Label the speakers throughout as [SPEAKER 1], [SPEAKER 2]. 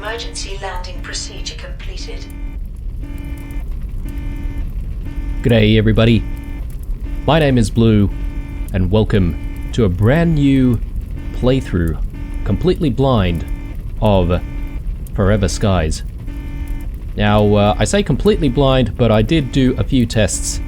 [SPEAKER 1] Emergency landing procedure completed.
[SPEAKER 2] G'day everybody, my name is Blue, and welcome to a brand new playthrough, completely blind, of Forever Skies. Now, I say completely blind, but I did do a few tests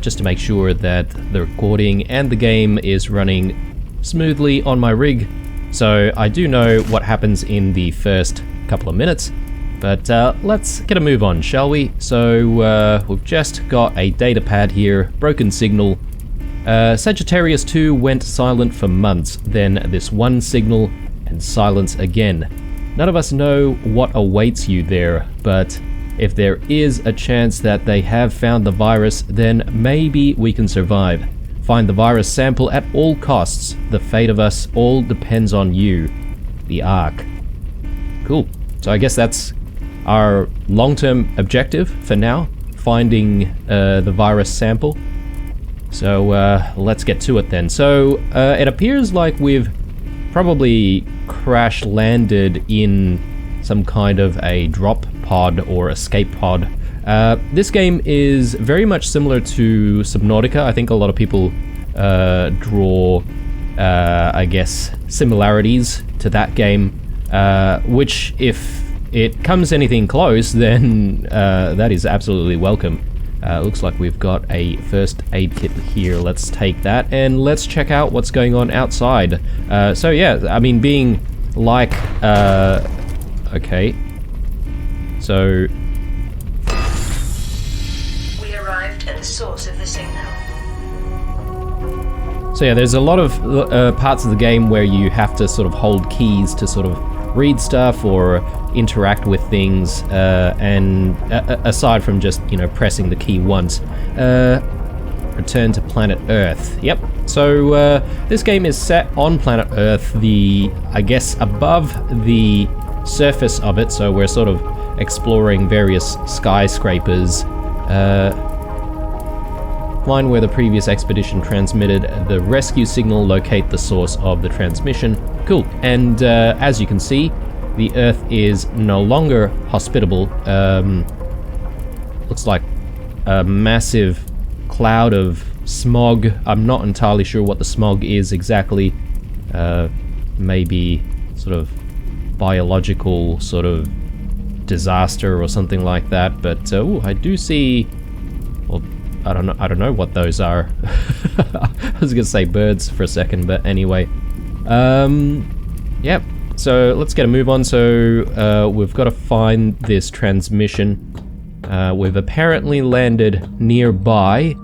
[SPEAKER 2] just to make sure that the recording and the game is running smoothly on my rig, so I do know what happens in the first couple of minutes. But let's get a move on, shall we? So we've just got a data pad here, broken signal. Sagittarius 2 went silent for months, then this one signal and silence again. None of us know what awaits you there, but if there is a chance that they have found the virus, then maybe we can survive. Find the virus sample at all costs. The fate of us all depends on you. The Ark. Cool. So I guess that's our long-term objective for now, finding the virus sample. So let's get to it then. So it appears like we've probably crash landed in some kind of a drop pod or escape pod. This game is very much similar to Subnautica. I think a lot of people draw, I guess, similarities to that game, which if it comes anything close, then that is absolutely welcome. Looks like we've got a first aid kit here. Let's take that and let's check out what's going on outside. So yeah, I mean, being like, okay, so
[SPEAKER 1] we arrived at the source of the signal.
[SPEAKER 2] So yeah, there's a lot of parts of the game where you have to sort of hold keys to sort of read stuff or interact with things, and aside from just, you know, pressing the key once. Return to planet Earth. Yep. So this game is set on planet Earth, I guess above the surface of it, so we're sort of exploring various skyscrapers. Find where the previous expedition transmitted the rescue signal, locate the source of the transmission. Cool. And as you can see, the Earth is no longer hospitable. Looks like a massive cloud of smog. I'm not entirely sure what the smog is exactly. Maybe sort of biological sort of disaster or something like that. But I do see, well, I don't know what those are. I was gonna say birds for a second, but anyway. Yep. So let's get a move on. So we've got to find this transmission. We've apparently landed nearby,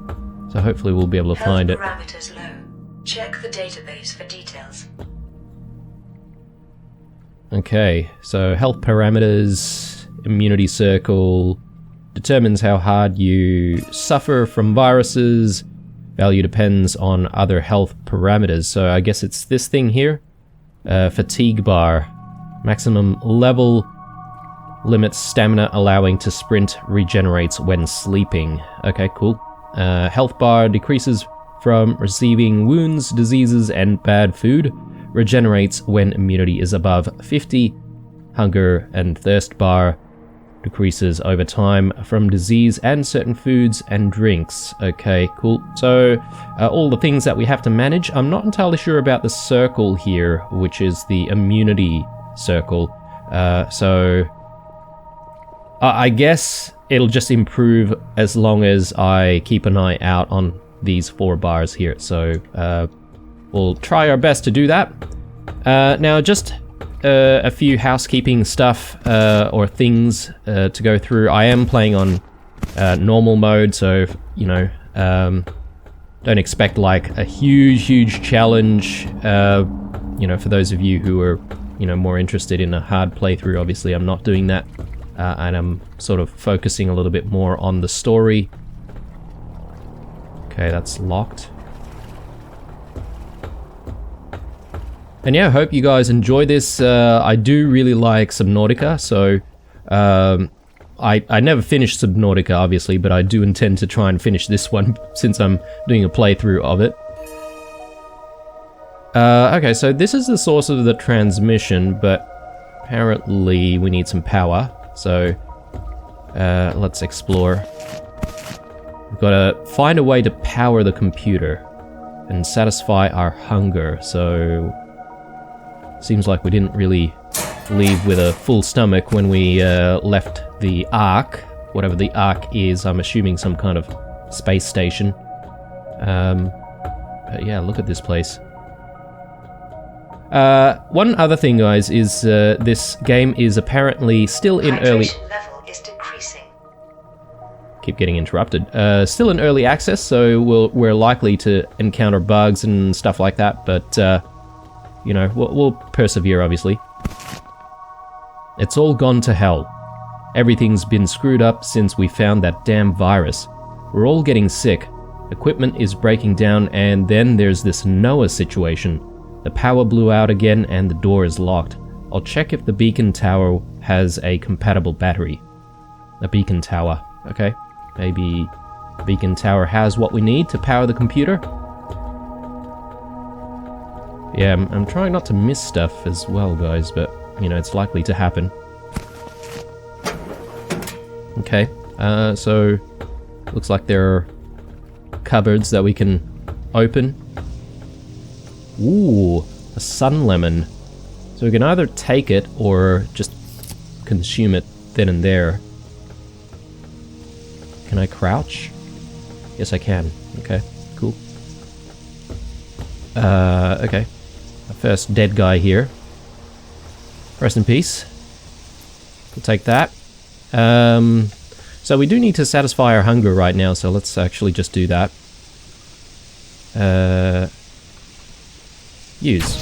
[SPEAKER 2] so hopefully we'll be able to find it.
[SPEAKER 1] Parameters low. Check the database for details.
[SPEAKER 2] Okay, so health parameters, immunity circle, determines how hard you suffer from viruses. Value depends on other health parameters. So I guess it's this thing here. Fatigue bar. Maximum level. Limits stamina allowing to sprint. Regenerates when sleeping. Okay, cool. Health bar decreases from receiving wounds, diseases, and bad food. Regenerates when immunity is above 50. Hunger and thirst bar decreases over time from disease and certain foods and drinks. Okay, cool. So all the things that we have to manage. I'm not entirely sure about the circle here, which is the immunity circle. So I guess it'll just improve as long as I keep an eye out on these 4 bars here. So we'll try our best to do that. Now just a few housekeeping stuff or things to go through. I am playing on normal mode, so you know, don't expect like a huge challenge. You know, for those of you who are, you know, more interested in a hard playthrough, obviously I'm not doing that, and I'm sort of focusing a little bit more on the story. Okay, that's locked. And yeah, I hope you guys enjoy this. I do really like Subnautica, so I never finished Subnautica, obviously, but I do intend to try and finish this one since I'm doing a playthrough of it. Okay, so this is the source of the transmission, but apparently we need some power, so let's explore. We've got to find a way to power the computer and satisfy our hunger, so seems like we didn't really leave with a full stomach when we left the Ark, whatever the Ark is. I'm assuming some kind of space station. But yeah, look at this place. One other thing, guys, is this game is apparently still in early...
[SPEAKER 1] Hydration level is decreasing.
[SPEAKER 2] Keep getting interrupted. Still in early access, so we're likely to encounter bugs and stuff like that, but, you know, we'll persevere, obviously. It's all gone to hell. Everything's been screwed up since we found that damn virus. We're all getting sick. Equipment is breaking down, and then there's this Noah situation. The power blew out again and the door is locked. I'll check if the beacon tower has a compatible battery. A beacon tower, okay. Maybe the beacon tower has what we need to power the computer. Yeah, I'm trying not to miss stuff as well, guys, but, you know, it's likely to happen. Okay, so looks like there are cupboards that we can open. Ooh, a sun lemon. So we can either take it or just consume it then and there. Can I crouch? Yes, I can. Okay, cool. Okay. Our first dead guy here. Rest in peace. We'll take that. So we do need to satisfy our hunger right now, so let's actually just do that. Use.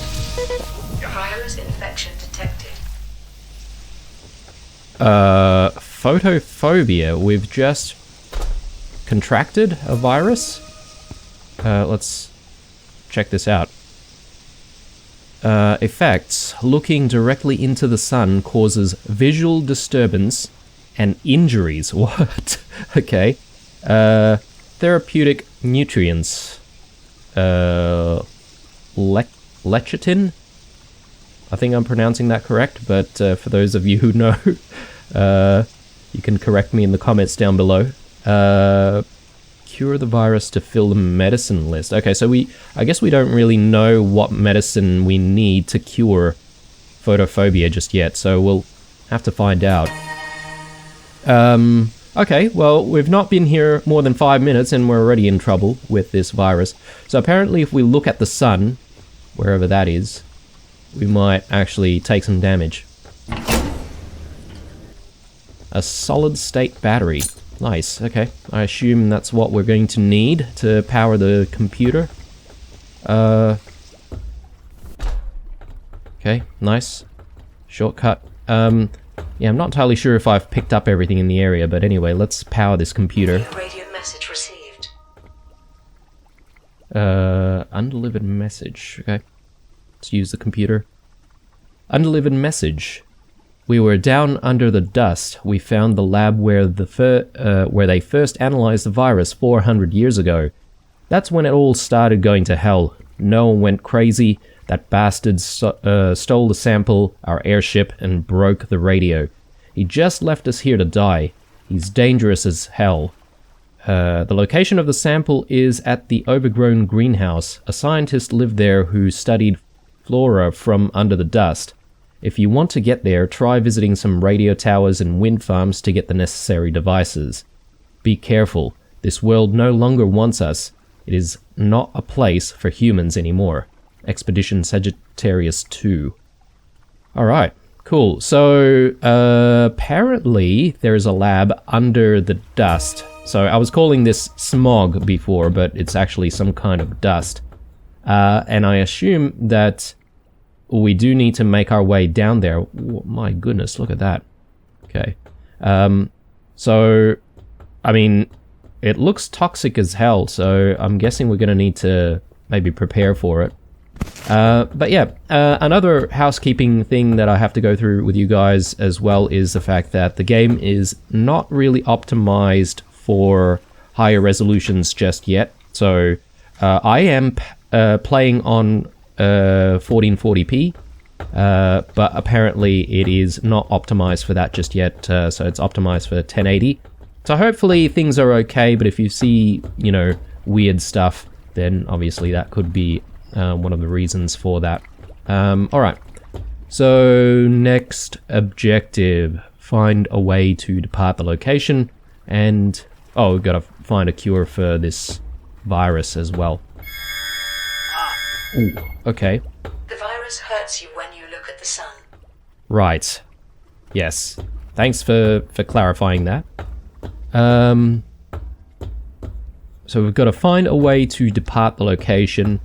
[SPEAKER 1] Virus infection detected.
[SPEAKER 2] Photophobia. We've just contracted a virus. Let's check this out. Effects. Looking directly into the sun causes visual disturbance and injuries. What? Okay. Therapeutic nutrients. Lecithin? I think I'm pronouncing that correct, but for those of you who know, you can correct me in the comments down below. Cure the virus to fill the medicine list. Okay, so I guess we don't really know what medicine we need to cure photophobia just yet, so we'll have to find out. Okay, well, we've not been here more than 5 minutes and we're already in trouble with this virus. So apparently if we look at the sun, wherever that is, we might actually take some damage. A solid-state battery. Nice, okay. I assume that's what we're going to need to power the computer. Okay, nice. Shortcut. Yeah, I'm not entirely sure if I've picked up everything in the area, but anyway, let's power this computer.
[SPEAKER 1] Radio message received.
[SPEAKER 2] Undelivered message. Okay. Let's use the computer. Undelivered message. We were down under the dust. We found the lab where they first analyzed the virus 400 years ago. That's when it all started going to hell. Noah went crazy. That bastard stole the sample, our airship, and broke the radio. He just left us here to die. He's dangerous as hell. The location of the sample is at the overgrown greenhouse. A scientist lived there who studied flora from under the dust. If you want to get there, try visiting some radio towers and wind farms to get the necessary devices. Be careful. This world no longer wants us. It is not a place for humans anymore. Expedition Sagittarius 2. Alright, cool. So, apparently there is a lab under the dust. So I was calling this smog before, but it's actually some kind of dust. And I assume that we do need to make our way down there. Oh, my goodness, look at that. Okay. So, I mean, it looks toxic as hell, so I'm guessing we're going to need to maybe prepare for it. But yeah, another housekeeping thing that I have to go through with you guys as well is the fact that the game is not really optimized for higher resolutions just yet. So I am playing on 1440p, but apparently it is not optimized for that just yet, so it's optimized for 1080. So hopefully things are okay, but if you see, you know, weird stuff, then obviously that could be one of the reasons for that. Alright, so next objective, find a way to depart the location, and, oh, we've got to find a cure for this virus as well. Ooh, okay.
[SPEAKER 1] The virus hurts you when you look at the sun.
[SPEAKER 2] Right. Yes. Thanks for clarifying that. So we've got to find a way to depart the location.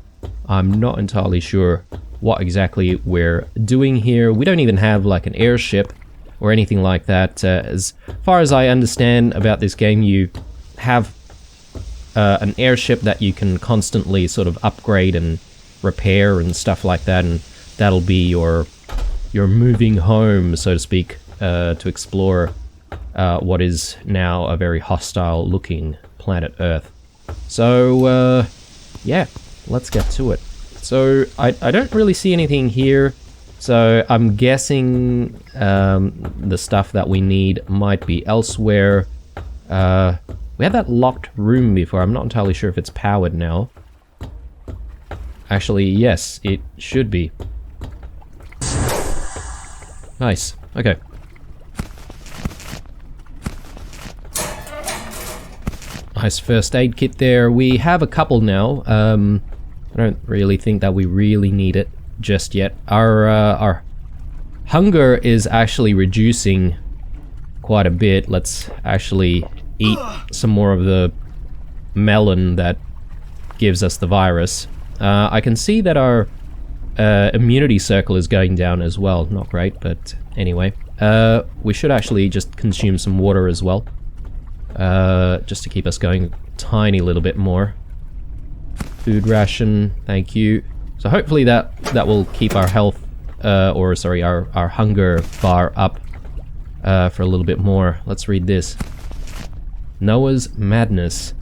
[SPEAKER 2] I'm not entirely sure what exactly we're doing here. We don't even have like an airship or anything like that. As far as I understand about this game, you have an airship that you can constantly sort of upgrade and repair and stuff like that, and that'll be your moving home, so to speak, to explore what is now a very hostile looking planet Earth. So yeah, let's get to it. So I don't really see anything here, so I'm guessing the stuff that we need might be elsewhere. We had that locked room before. I'm not entirely sure if it's powered now. Actually, yes, it should be. Nice. Okay. Nice first aid kit there. We have a couple now. I don't really think that we really need it just yet. Our hunger is actually reducing quite a bit. Let's actually eat some more of the melon that gives us the virus. I can see that our immunity circle is going down as well. Not great, but anyway. We should actually just consume some water as well. Just to keep us going a tiny little bit more. Food ration, thank you. So hopefully that will keep our health, or sorry, our hunger bar up for a little bit more. Let's read this. Noah's madness.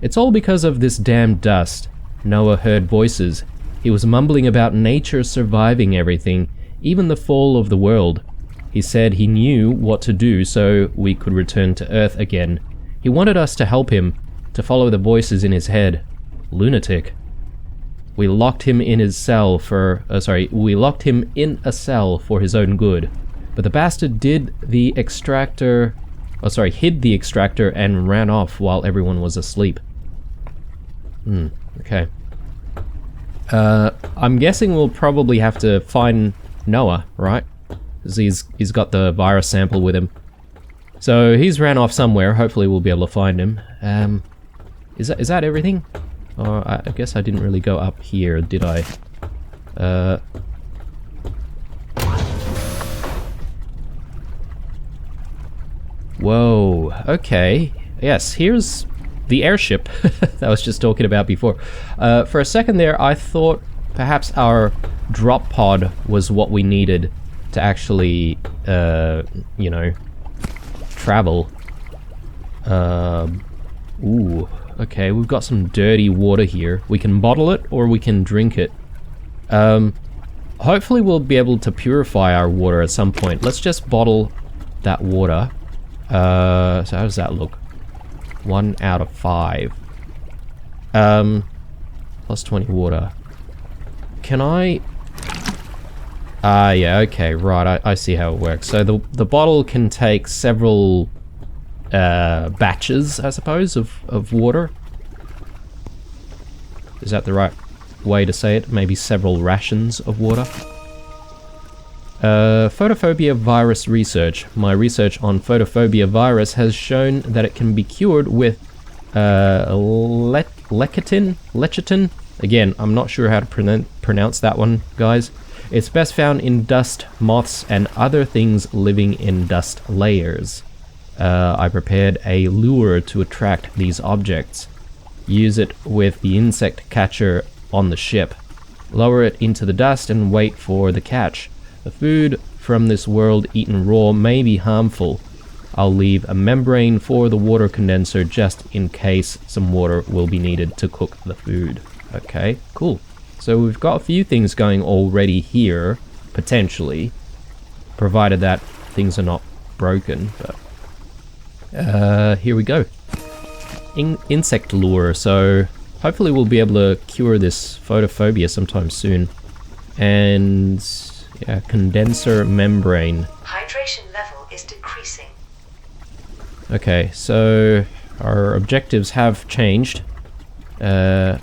[SPEAKER 2] It's all because of this damn dust. Noah heard voices. He was mumbling about nature surviving everything, even the fall of the world. He said he knew what to do so we could return to Earth again. He wanted us to help him, to follow the voices in his head. Lunatic. We locked him in his cell for... we locked him in a cell for his own good. But the bastard hid the extractor and ran off while everyone was asleep. Okay. I'm guessing we'll probably have to find Noah, right? Because he's got the virus sample with him. So he's ran off somewhere. Hopefully we'll be able to find him. Is that everything? Oh, I guess I didn't really go up here, did I? Whoa, okay. Yes, here's the airship that I was just talking about before. For a second there, I thought perhaps our drop pod was what we needed to actually, you know, travel. Ooh, okay, we've got some dirty water here. We can bottle it or we can drink it. Hopefully we'll be able to purify our water at some point. Let's just bottle that water. So how does that look? 1 out of 5. Plus 20 water. Can I... yeah, okay, right, I see how it works. So the bottle can take several batches, I suppose, of water. Is that the right way to say it? Maybe several rations of water. Photophobia virus research. My research on photophobia virus has shown that it can be cured with lecithin. Again, I'm not sure how to pronounce that one, guys. It's best found in dust, moths, and other things living in dust layers. I prepared a lure to attract these objects. Use it with the insect catcher on the ship. Lower it into the dust and wait for the catch. The food from this world eaten raw may be harmful. I'll leave a membrane for the water condenser just in case some water will be needed to cook the food. Okay, cool. So we've got a few things going already here. potentially, provided that things are not broken. But here we go. Insect lure, so hopefully we'll be able to cure this photophobia sometime soon. And yeah, condenser membrane.
[SPEAKER 1] Hydration level is decreasing.
[SPEAKER 2] Okay, so our objectives have changed. So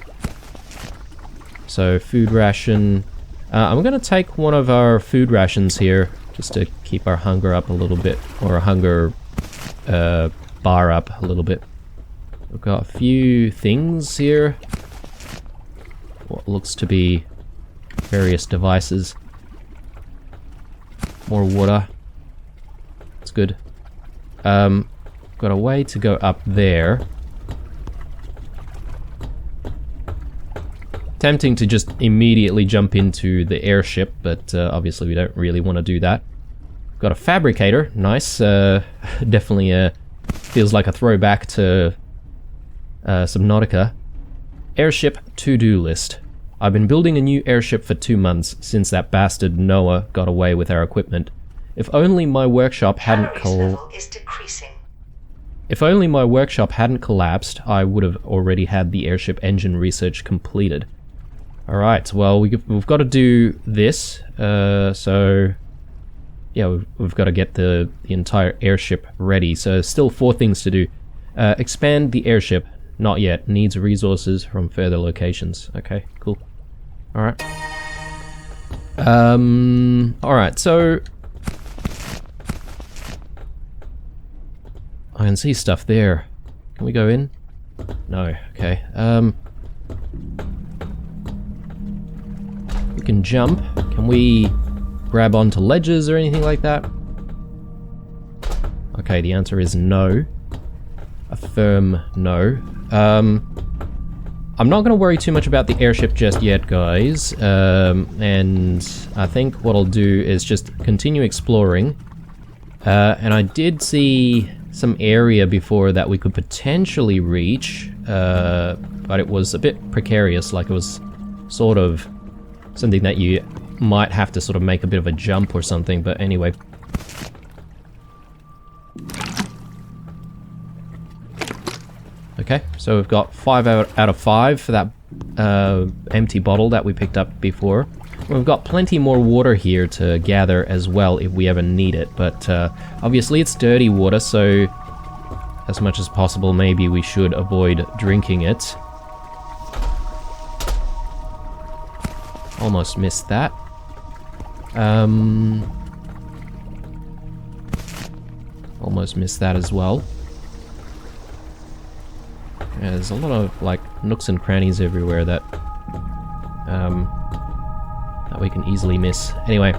[SPEAKER 2] food ration. I'm gonna take one of our food rations here just to keep our hunger up a little bit, or a hunger bar up a little bit. We've got a few things here. What looks to be various devices. More water. That's good. Got a way to go up there. Tempting to just immediately jump into the airship, but obviously we don't really want to do that. Got a fabricator, nice. Definitely feels like a throwback to Subnautica. Airship to-do list. I've been building a new airship for 2 months since that bastard Noah got away with our equipment. If only my workshop hadn't If only my workshop hadn't collapsed, I would have already had the airship engine research completed. Alright, well, we've got to do this, so yeah, we've got to get the entire airship ready, so still 4 things to do. Expand the airship, not yet, needs resources from further locations. Okay, cool. Alright. Alright, so I can see stuff there. Can we go in? No, okay. We can jump. Can we grab onto ledges or anything like that? Okay, the answer is no. A firm no. I'm not going to worry too much about the airship just yet, guys. And I think what I'll do is just continue exploring. And I did see some area before that we could potentially reach, but it was a bit precarious, like it was sort of something that you might have to sort of make a bit of a jump or something, but anyway. Okay, so we've got 5 out of 5 for that empty bottle that we picked up before. We've got plenty more water here to gather as well if we ever need it, but obviously it's dirty water, so as much as possible maybe we should avoid drinking it. Almost missed that. Almost missed that as well. Yeah, there's a lot of like nooks and crannies everywhere that that we can easily miss. Anyway,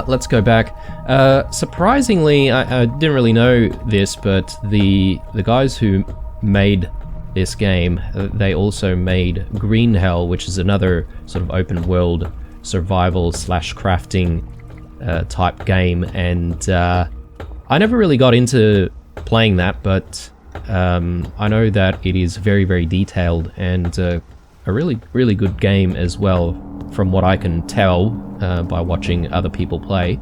[SPEAKER 2] let's go back. Surprisingly, I didn't really know this, but the guys who made this game, they also made Green Hell, which is another sort of open world survival / crafting type game, and I never really got into playing that, but I know that it is very, very detailed and a really, really good game as well, from what I can tell by watching other people play.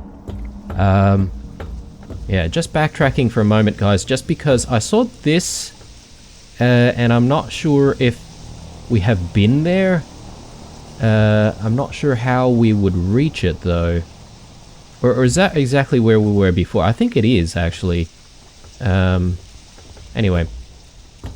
[SPEAKER 2] Yeah, just backtracking for a moment, guys, just because I saw this and I'm not sure if we have been there. I'm not sure how we would reach it, though. Or is that exactly where we were before? I think it is, actually. Anyway.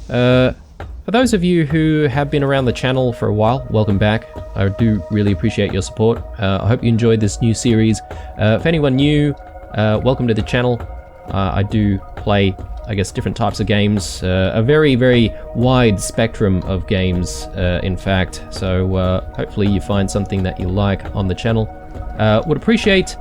[SPEAKER 2] For those of you who have been around the channel for a while, welcome back. I do really appreciate your support. I hope you enjoyed this new series. For anyone new, welcome to the channel. I do play, I guess, different types of games. A very, very wide spectrum of games, in fact. So hopefully you find something that you like on the channel. Would appreciate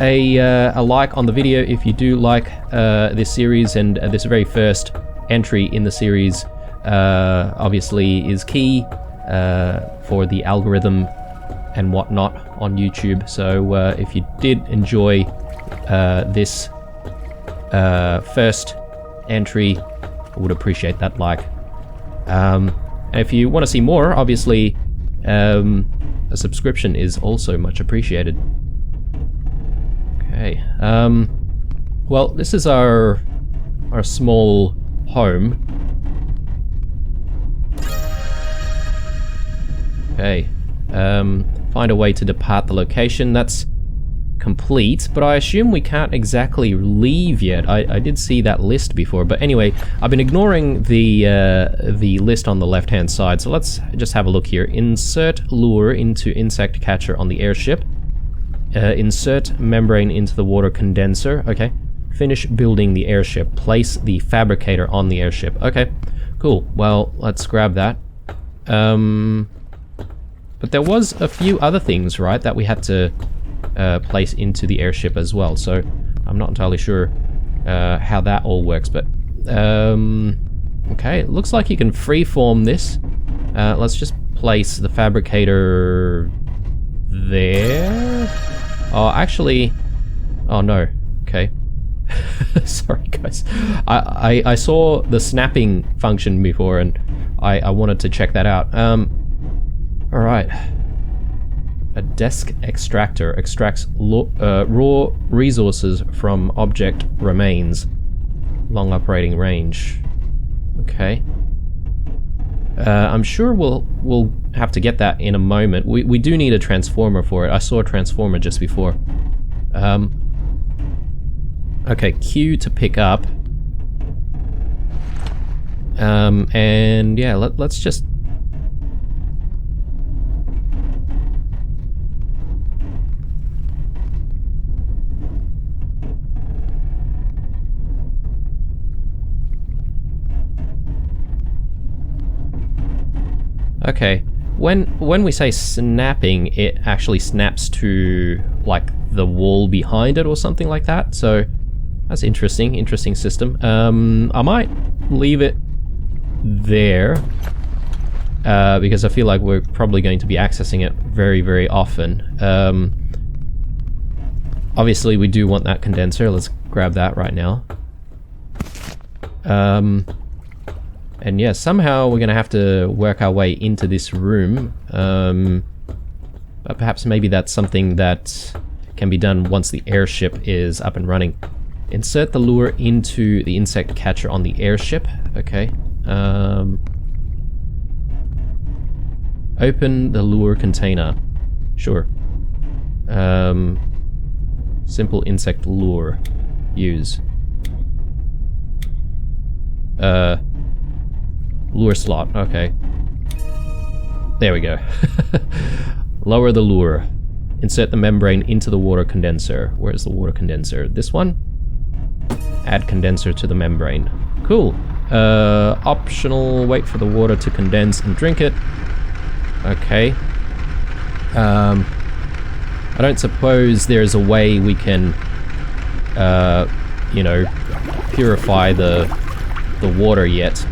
[SPEAKER 2] a like on the video if you do like this series, and this very first entry in the series obviously is key for the algorithm and whatnot on YouTube. So if you did enjoy this first entry, I would appreciate that like. And if you want to see more, obviously a subscription is also much appreciated. Okay, well, this is our small home. Okay, find a way to depart the location. That's complete, but I assume we can't exactly leave yet. I did see that list before, but anyway, I've been ignoring the list on the left-hand side, so let's just have a look here. Insert lure into insect catcher on the airship. Insert membrane into the water condenser. Okay. Finish building the airship. Place the fabricator on the airship. Okay, cool. Well, let's grab that. But there was a few other things, right, that we had to place into the airship as well, so I'm not entirely sure how that all works, but okay, it looks like you can freeform this. Let's just place the fabricator there. Oh, actually, oh no, okay. Sorry guys, I saw the snapping function before and I wanted to check that out. Alright. A desk extractor extracts raw resources from object remains. Long operating range. Okay. I'm sure we'll have to get that in a moment. We do need a transformer for it. I saw a transformer just before. Okay, Q to pick up. And yeah, let's just... Okay, when we say snapping, it actually snaps to like the wall behind it or something like that, so that's interesting system. I might leave it there because I feel like we're probably going to be accessing it very, very often. Obviously we do want that condenser. Let's grab that right now. And yeah, somehow we're gonna have to work our way into this room. But perhaps maybe that's something that can be done once the airship is up and running. Insert the lure into the insect catcher on the airship. Okay. Open the lure container. Sure. Simple insect lure. Use. Lure slot. Okay. There we go. Lower the lure. Insert the membrane into the water condenser. Where's the water condenser? This one? Add condenser to the membrane. Cool. Optional, wait for the water to condense and drink it. Okay. I don't suppose there's a way we can, you know, purify the water yet.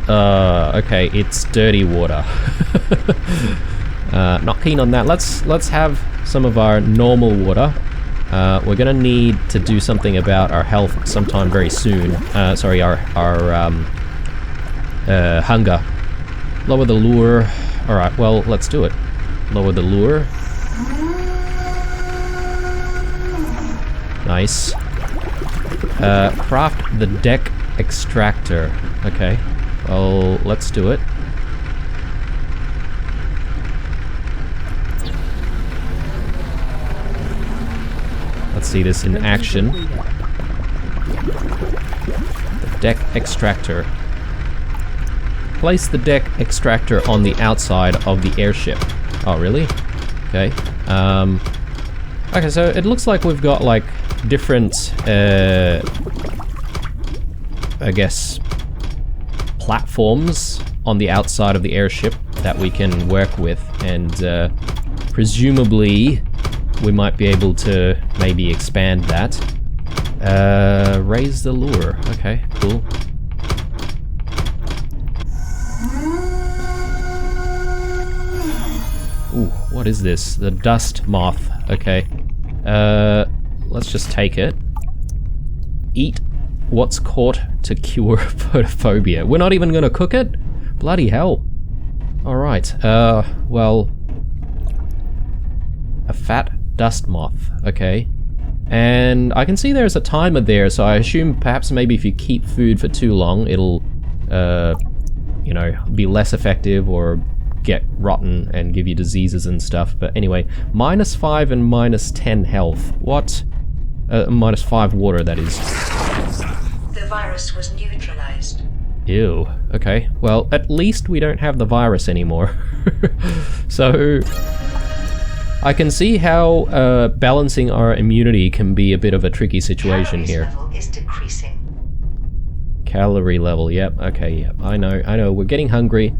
[SPEAKER 2] Okay, it's dirty water. Not keen on that. Let's have some of our normal water. We're gonna need to do something about our health sometime very soon. Sorry, our hunger. Lower the lure. Alright, well, let's do it. Lower the lure. Nice. Craft the deck extractor. Okay. Well, let's do it. Let's see this in action. The deck extractor. Place the deck extractor on the outside of the airship. Oh, really? Okay. Okay, so it looks like we've got like different, I guess, platforms on the outside of the airship that we can work with, and presumably we might be able to maybe expand that. Raise the lure. Okay, cool. Ooh, what is this? The dust moth. Okay. Let's just take it. Eat what's caught to cure photophobia. We're not even gonna cook it? Bloody hell. Alright, well... A fat dust moth, okay. And I can see there's a timer there, so I assume perhaps maybe if you keep food for too long, it'll, you know, be less effective or get rotten and give you diseases and stuff. But anyway, -5 and -10 health. What? -5 water, that is.
[SPEAKER 1] The virus was neutralized.
[SPEAKER 2] Ew. Okay. Well, at least we don't have the virus anymore. So... I can see how balancing our immunity can be a bit of a tricky situation here.
[SPEAKER 1] Level is decreasing.
[SPEAKER 2] Calorie level, yep, okay, yep, I know, we're getting hungry.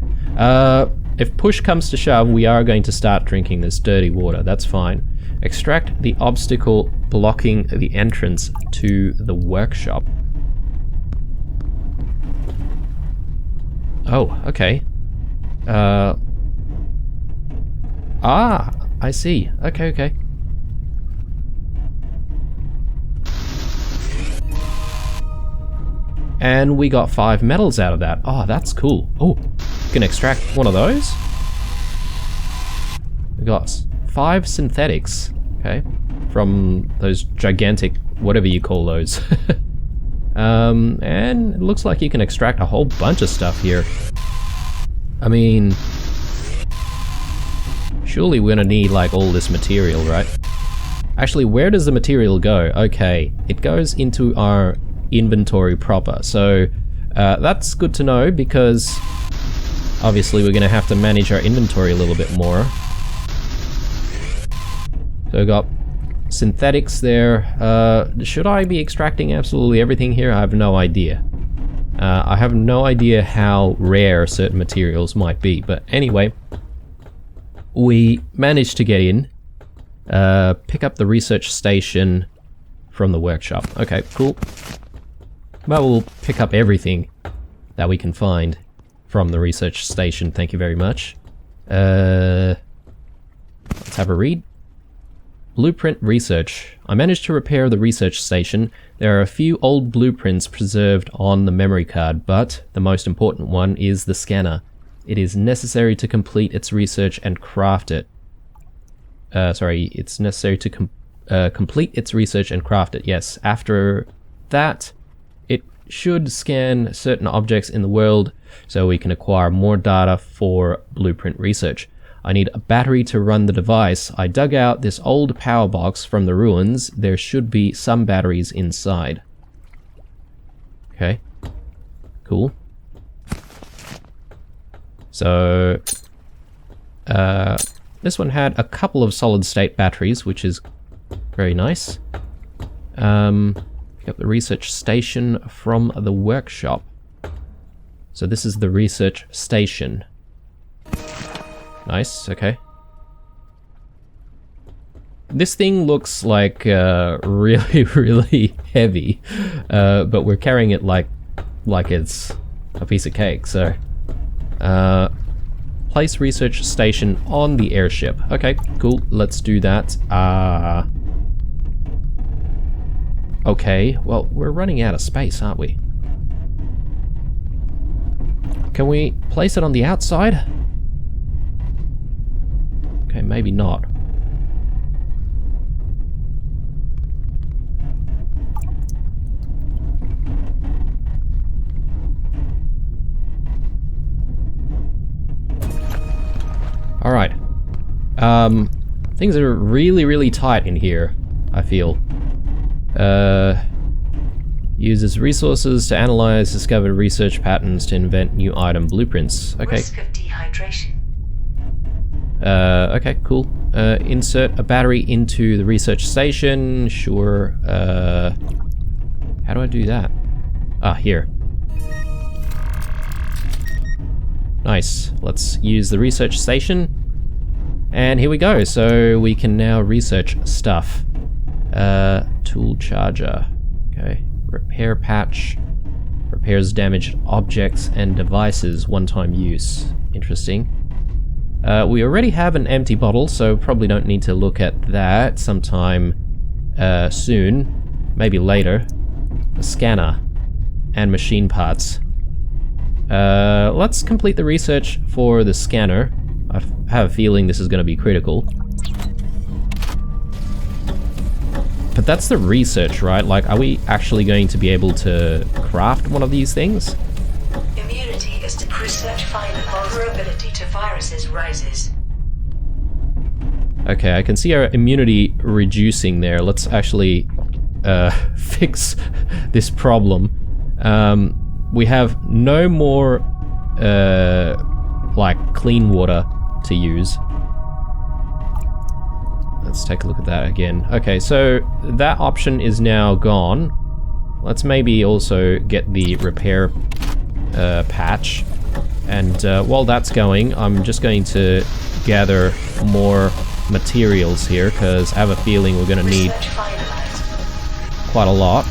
[SPEAKER 2] If push comes to shove, we are going to start drinking this dirty water, that's fine. Extract the obstacle blocking the entrance to the workshop. Oh, okay. I see. Okay. And we got 5 metals out of that. Oh, that's cool. Oh, can extract one of those? We got 5 synthetics, okay, from those gigantic, whatever you call those. And it looks like you can extract a whole bunch of stuff here. I mean... Surely we're gonna need, like, all this material, right? Actually, where does the material go? Okay, it goes into our inventory proper. So, that's good to know, because obviously we're gonna have to manage our inventory a little bit more. So, we've got synthetics there. Should I be extracting absolutely everything here? I have no idea. I have no idea how rare certain materials might be, but anyway... We managed to get in, pick up the research station from the workshop. Okay, cool. Well, we'll pick up everything that we can find from the research station, thank you very much. Let's have a read. Blueprint research. I managed to repair the research station. There are a few old blueprints preserved on the memory card, but the most important one is the scanner. It is necessary to complete its research and craft it. It's necessary to complete its research and craft it, yes. After that, it should scan certain objects in the world so we can acquire more data for blueprint research. I need a battery to run the device. I dug out this old power box from the ruins. There should be some batteries inside. Okay. Cool. So, this one had a couple of solid-state batteries, which is very nice. Pick up the research station from the workshop. So this is the research station. Nice, okay. This thing looks like really, really heavy, but we're carrying it like it's a piece of cake, so... place research station on the airship. Okay, cool. Let's do that. Okay, well, we're running out of space, aren't we? Can we place it on the outside? Okay, maybe not. Alright. Things are really, really tight in here, I feel. Uses resources to analyze discovered research patterns to invent new item blueprints. Okay.
[SPEAKER 1] Risk of dehydration.
[SPEAKER 2] Okay, cool. Insert a battery into the research station. Sure. How do I do that? Ah, here. Nice. Let's use the research station. And here we go. So we can now research stuff. Tool charger. Okay. Repair patch. Repairs damaged objects and devices. One-time use. Interesting. We already have an empty bottle, so probably don't need to look at that sometime soon. Maybe later. A scanner. And machine parts. Let's complete the research for the scanner. I have a feeling this is going to be critical. But that's the research, right? Like, are we actually going to be able to craft one of these things?
[SPEAKER 1] Immunity is to research finder vulnerability to viruses rises.
[SPEAKER 2] Okay, I can see our immunity reducing there. Let's actually fix this problem. We have no more like clean water to use. Let's take a look at that again. Okay, so that option is now gone. Let's maybe also get the repair patch. And while that's going, I'm just going to gather more materials here, because I have a feeling we're going to need quite a lot.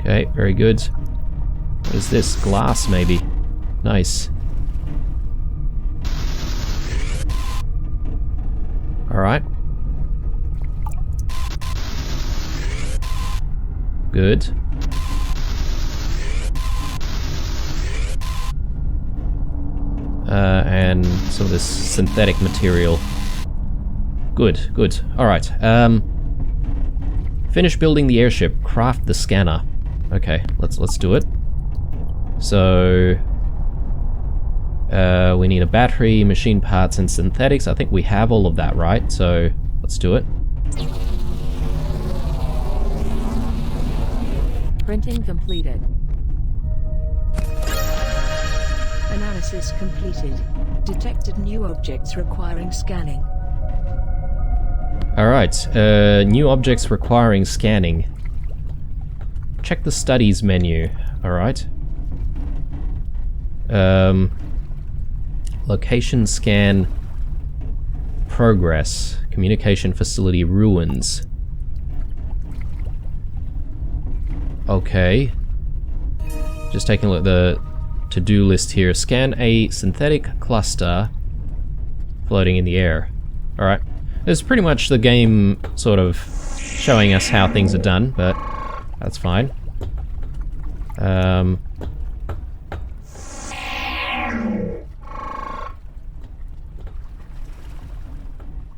[SPEAKER 2] Okay, very good. What is this? Glass, maybe? Nice. Alright. Good. And some of this synthetic material. Good, good. Alright. Finish building the airship. Craft the scanner. Okay, let's do it. So we need a battery, machine parts, and synthetics. I think we have all of that, right? So let's do it.
[SPEAKER 3] Printing completed. Analysis completed. Detected new objects requiring scanning.
[SPEAKER 2] Alright, new objects requiring scanning. Check the studies menu. Alright. Location scan. Progress. Communication facility ruins. Okay. Just taking a look at the to-do list here. Scan a synthetic cluster floating in the air. Alright. This is pretty much the game sort of showing us how things are done, but that's fine.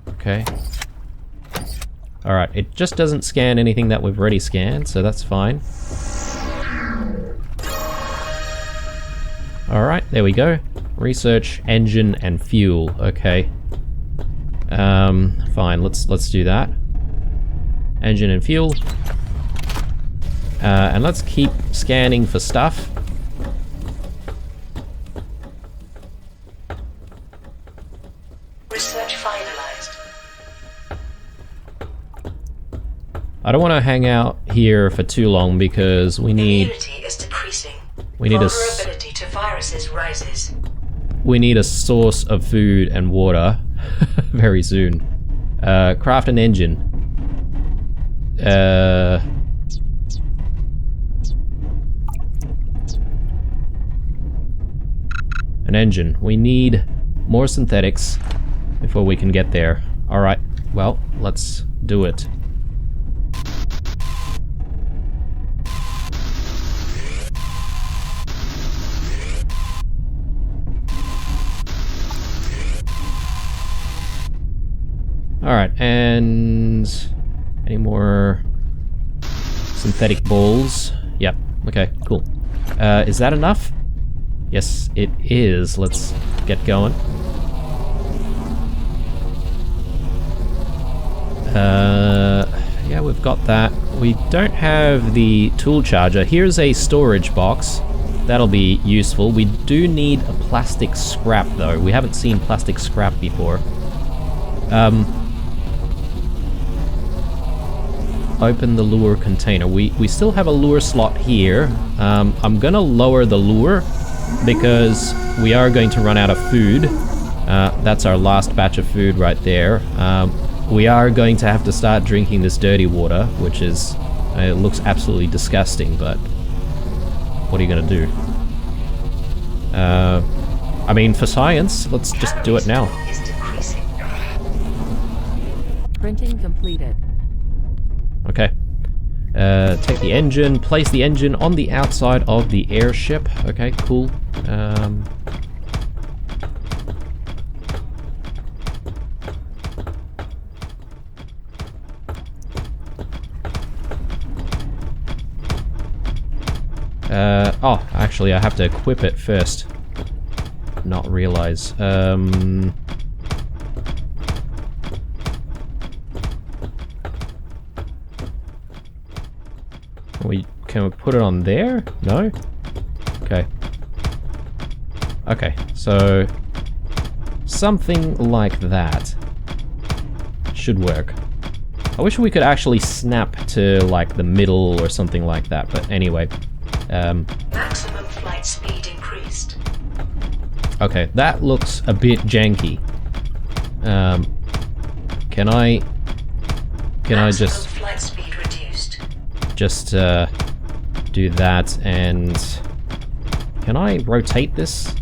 [SPEAKER 2] Okay. Alright, it just doesn't scan anything that we've already scanned, so that's fine. Alright, there we go. Research, engine, and fuel. Okay. Fine, let's do that. Engine and fuel. And let's keep scanning for stuff.
[SPEAKER 1] Research finalized.
[SPEAKER 2] I don't want to hang out here for too long because we need...
[SPEAKER 1] Immunity is decreasing.
[SPEAKER 2] We need
[SPEAKER 1] Vulnerability to viruses rises.
[SPEAKER 2] We need a source of food and water very soon. Craft an engine. An engine. We need more synthetics before we can get there. Alright, well, let's do it. Alright, and any more synthetic balls? Yep, okay, cool. Is that enough? Yes, it is. Let's get going. Yeah, we've got that. We don't have the tool charger. Here's a storage box. That'll be useful. We do need a plastic scrap, though. We haven't seen plastic scrap before. Open the lure container. We still have a lure slot here. I'm gonna lower the lure because we are going to run out of food. That's our last batch of food right there. We are going to have to start drinking this dirty water, which is... it looks absolutely disgusting, but... what are you gonna do? I mean, for science, let's just do it now.
[SPEAKER 3] Printing completed.
[SPEAKER 2] Okay. Take the engine, place the engine on the outside of the airship. Okay, cool. Oh, actually, I have to equip it first. Not realize. Can we put it on there? No? Okay. Okay, so something like that should work. I wish we could actually snap to like the middle or something like that, but anyway.
[SPEAKER 1] Maximum flight speed increased.
[SPEAKER 2] Okay, that looks a bit janky. Can I just
[SPEAKER 1] flight speed reduced.
[SPEAKER 2] Do that, and can I rotate this?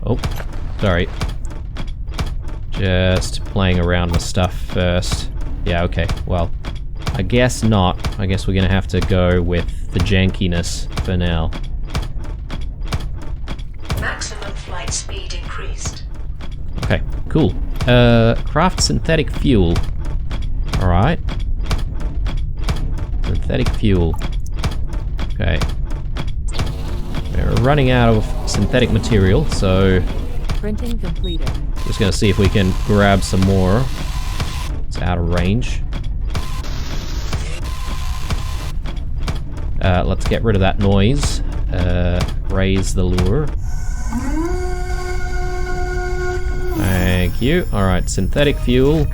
[SPEAKER 2] Oh, sorry. Just playing around with stuff first. Yeah, okay, well, I guess not. I guess we're gonna have to go with the jankiness for now.
[SPEAKER 1] Maximum flight speed increased.
[SPEAKER 2] Okay, cool. Craft synthetic fuel. Alright. Synthetic fuel. Okay. We're running out of synthetic material, so
[SPEAKER 3] Printing completed.
[SPEAKER 2] just gonna see if we can grab some more. It's out of range. Let's get rid of that noise. Raise the lure. Thank you. Alright, synthetic fuel.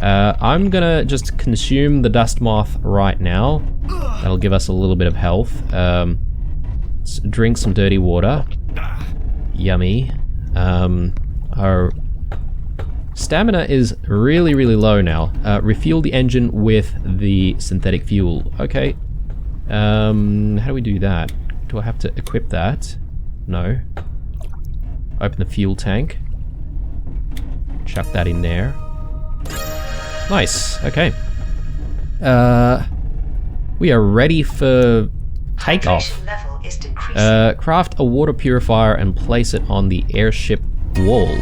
[SPEAKER 2] I'm gonna just consume the dust moth right now. That'll give us a little bit of health. Let's drink some dirty water. Yummy. Our stamina is really, really low now. Refuel the engine with the synthetic fuel. Okay. How do we do that? Do I have to equip that? No. Open the fuel tank. Chuck that in there. Nice. Okay. We are ready for takeoff.
[SPEAKER 1] Hydration level is decreasing.
[SPEAKER 2] Craft a water purifier and place it on the airship wall.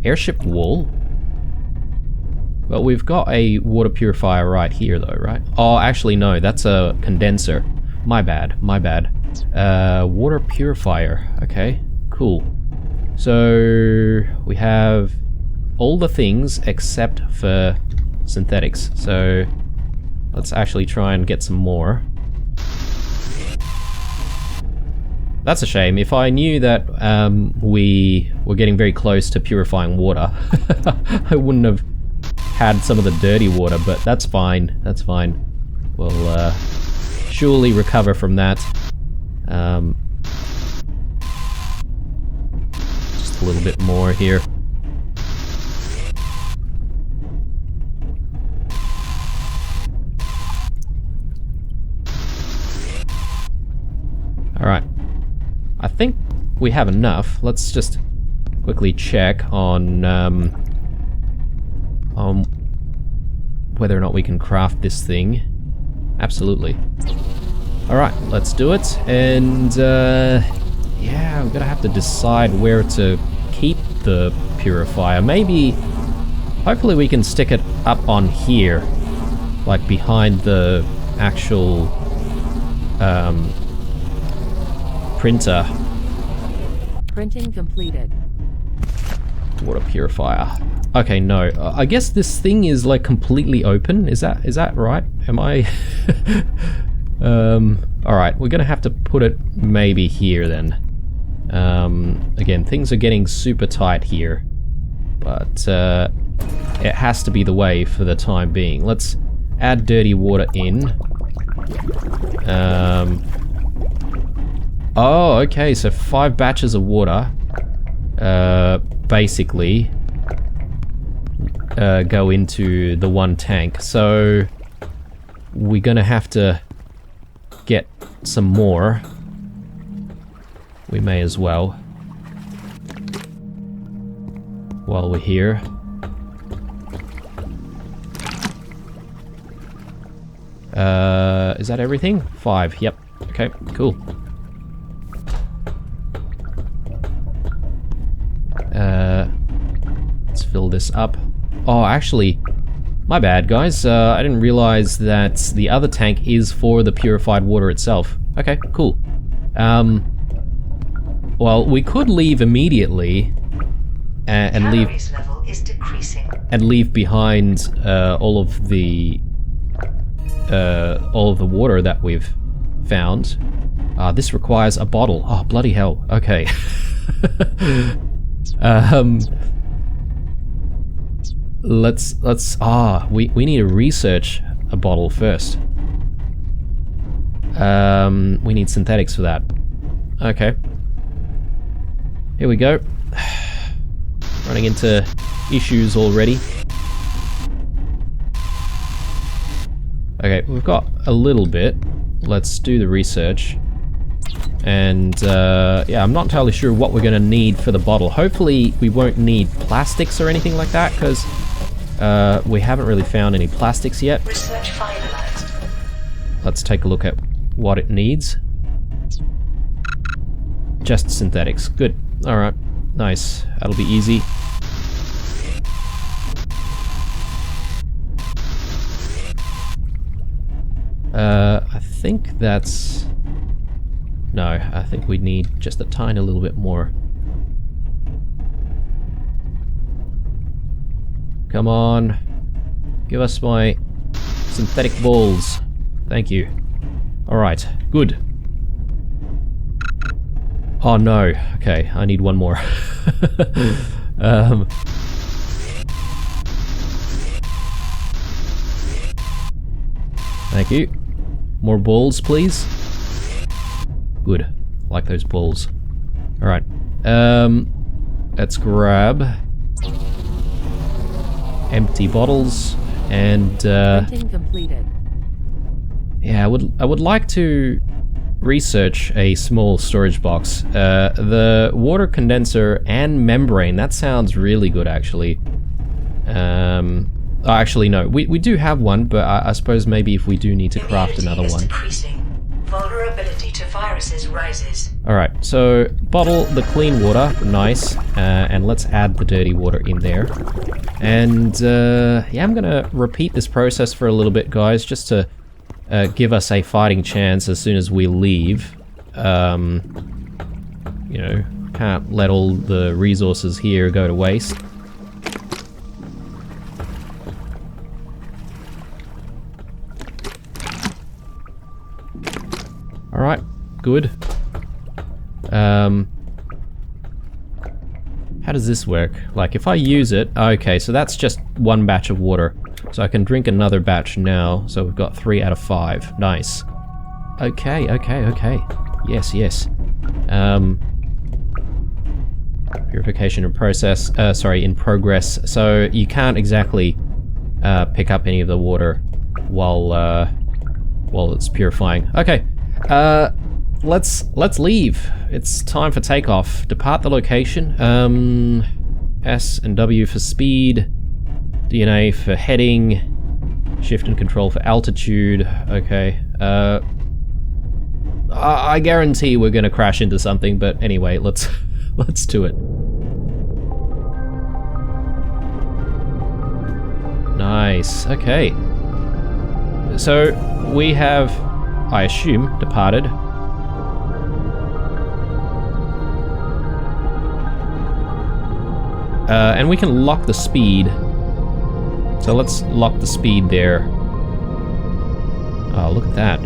[SPEAKER 2] Airship wall? Well, we've got a water purifier right here though, right? Oh, actually no, that's a condenser. My bad, my bad. Water purifier. Okay, cool. So we have all the things except for synthetics. So let's actually try and get some more. That's a shame. If I knew that we were getting very close to purifying water, I wouldn't have had some of the dirty water, but that's fine. That's fine. We'll surely recover from that. Just a little bit more here. Alright. I think we have enough. Let's just quickly check on whether or not we can craft this thing. Absolutely. Alright, let's do it. And yeah, I'm gonna have to decide where to keep the purifier. Maybe, hopefully we can stick it up on here, like behind the actual printer.
[SPEAKER 3] Printing completed.
[SPEAKER 2] Water purifier. Okay, no. I guess this thing is like completely open. Is that right? Am I? All right. We're gonna have to put it maybe here then. Again, things are getting super tight here, but it has to be the way for the time being. Let's add dirty water in. Oh, okay. So 5 batches of water. Basically go into the one tank, so we're gonna have to get some more. We may as well. while we're here. Is that everything? 5, yep. Okay, cool. Let's fill this up. Oh, actually, my bad, guys. I didn't realize that the other tank is for the purified water itself. Okay, cool. Well, we could leave immediately and leave
[SPEAKER 1] Calories level is decreasing.
[SPEAKER 2] and leave behind all of the water that we've found. This requires a bottle. Oh, bloody hell. Okay. We need to research a bottle first. We need synthetics for that. Okay. Here we go. Running into issues already. Okay, we've got a little bit. Let's do the research. And yeah, I'm not entirely sure what we're gonna need for the bottle. Hopefully we won't need plastics or anything like that, because we haven't really found any plastics yet.
[SPEAKER 1] Research finalized.
[SPEAKER 2] Let's take a look at what it needs. Just synthetics. Good. Alright. Nice. That'll be easy. I think that's... No, I think we need just a tiny little bit more. Come on. Give us my synthetic balls. Thank you. Alright, good. Oh no. Okay, I need one more. Thank you. More balls, please. Good. Like those balls. Alright. Let's grab empty bottles and
[SPEAKER 3] Printing completed.
[SPEAKER 2] yeah, I would like to research a small storage box. The water condenser and membrane, that sounds really good actually. Oh, actually no, we do have one, but I suppose maybe if we do need to craft another
[SPEAKER 1] Immunity is
[SPEAKER 2] one.
[SPEAKER 1] decreasing. Vulnerability to viruses rises.
[SPEAKER 2] Alright, so bottle the clean water, nice, and let's add the dirty water in there. And yeah, I'm gonna repeat this process for a little bit, guys, just to give us a fighting chance as soon as we leave. You know, can't let all the resources here go to waste. Alright, good. How does this work? Like, if I use it... Okay, so that's just one batch of water. So I can drink another batch now. So we've got 3 out of 5. Nice. Okay, okay, okay. Yes, yes. Purification in process... sorry, in progress. So you can't exactly pick up any of the water while it's purifying. Okay. Let's leave. It's time for takeoff. Depart the location. S and W for speed. DNA for heading. Shift and control for altitude. Okay. I guarantee we're gonna crash into something, but anyway, let's do it. Nice. Okay. So we have, I assume, departed. And we can lock the speed. So let's lock the speed there. Oh, look at that.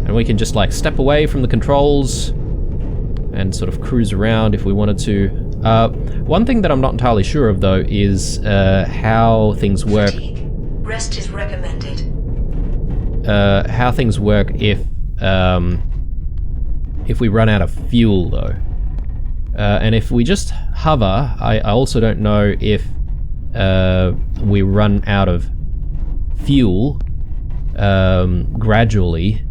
[SPEAKER 2] And we can just like step away from the controls and sort of cruise around if we wanted to. One thing that I'm not entirely sure of though is how things work.
[SPEAKER 1] Rest is recommended.
[SPEAKER 2] How things work if we run out of fuel though. And if we just hover, I also don't know if we run out of fuel gradually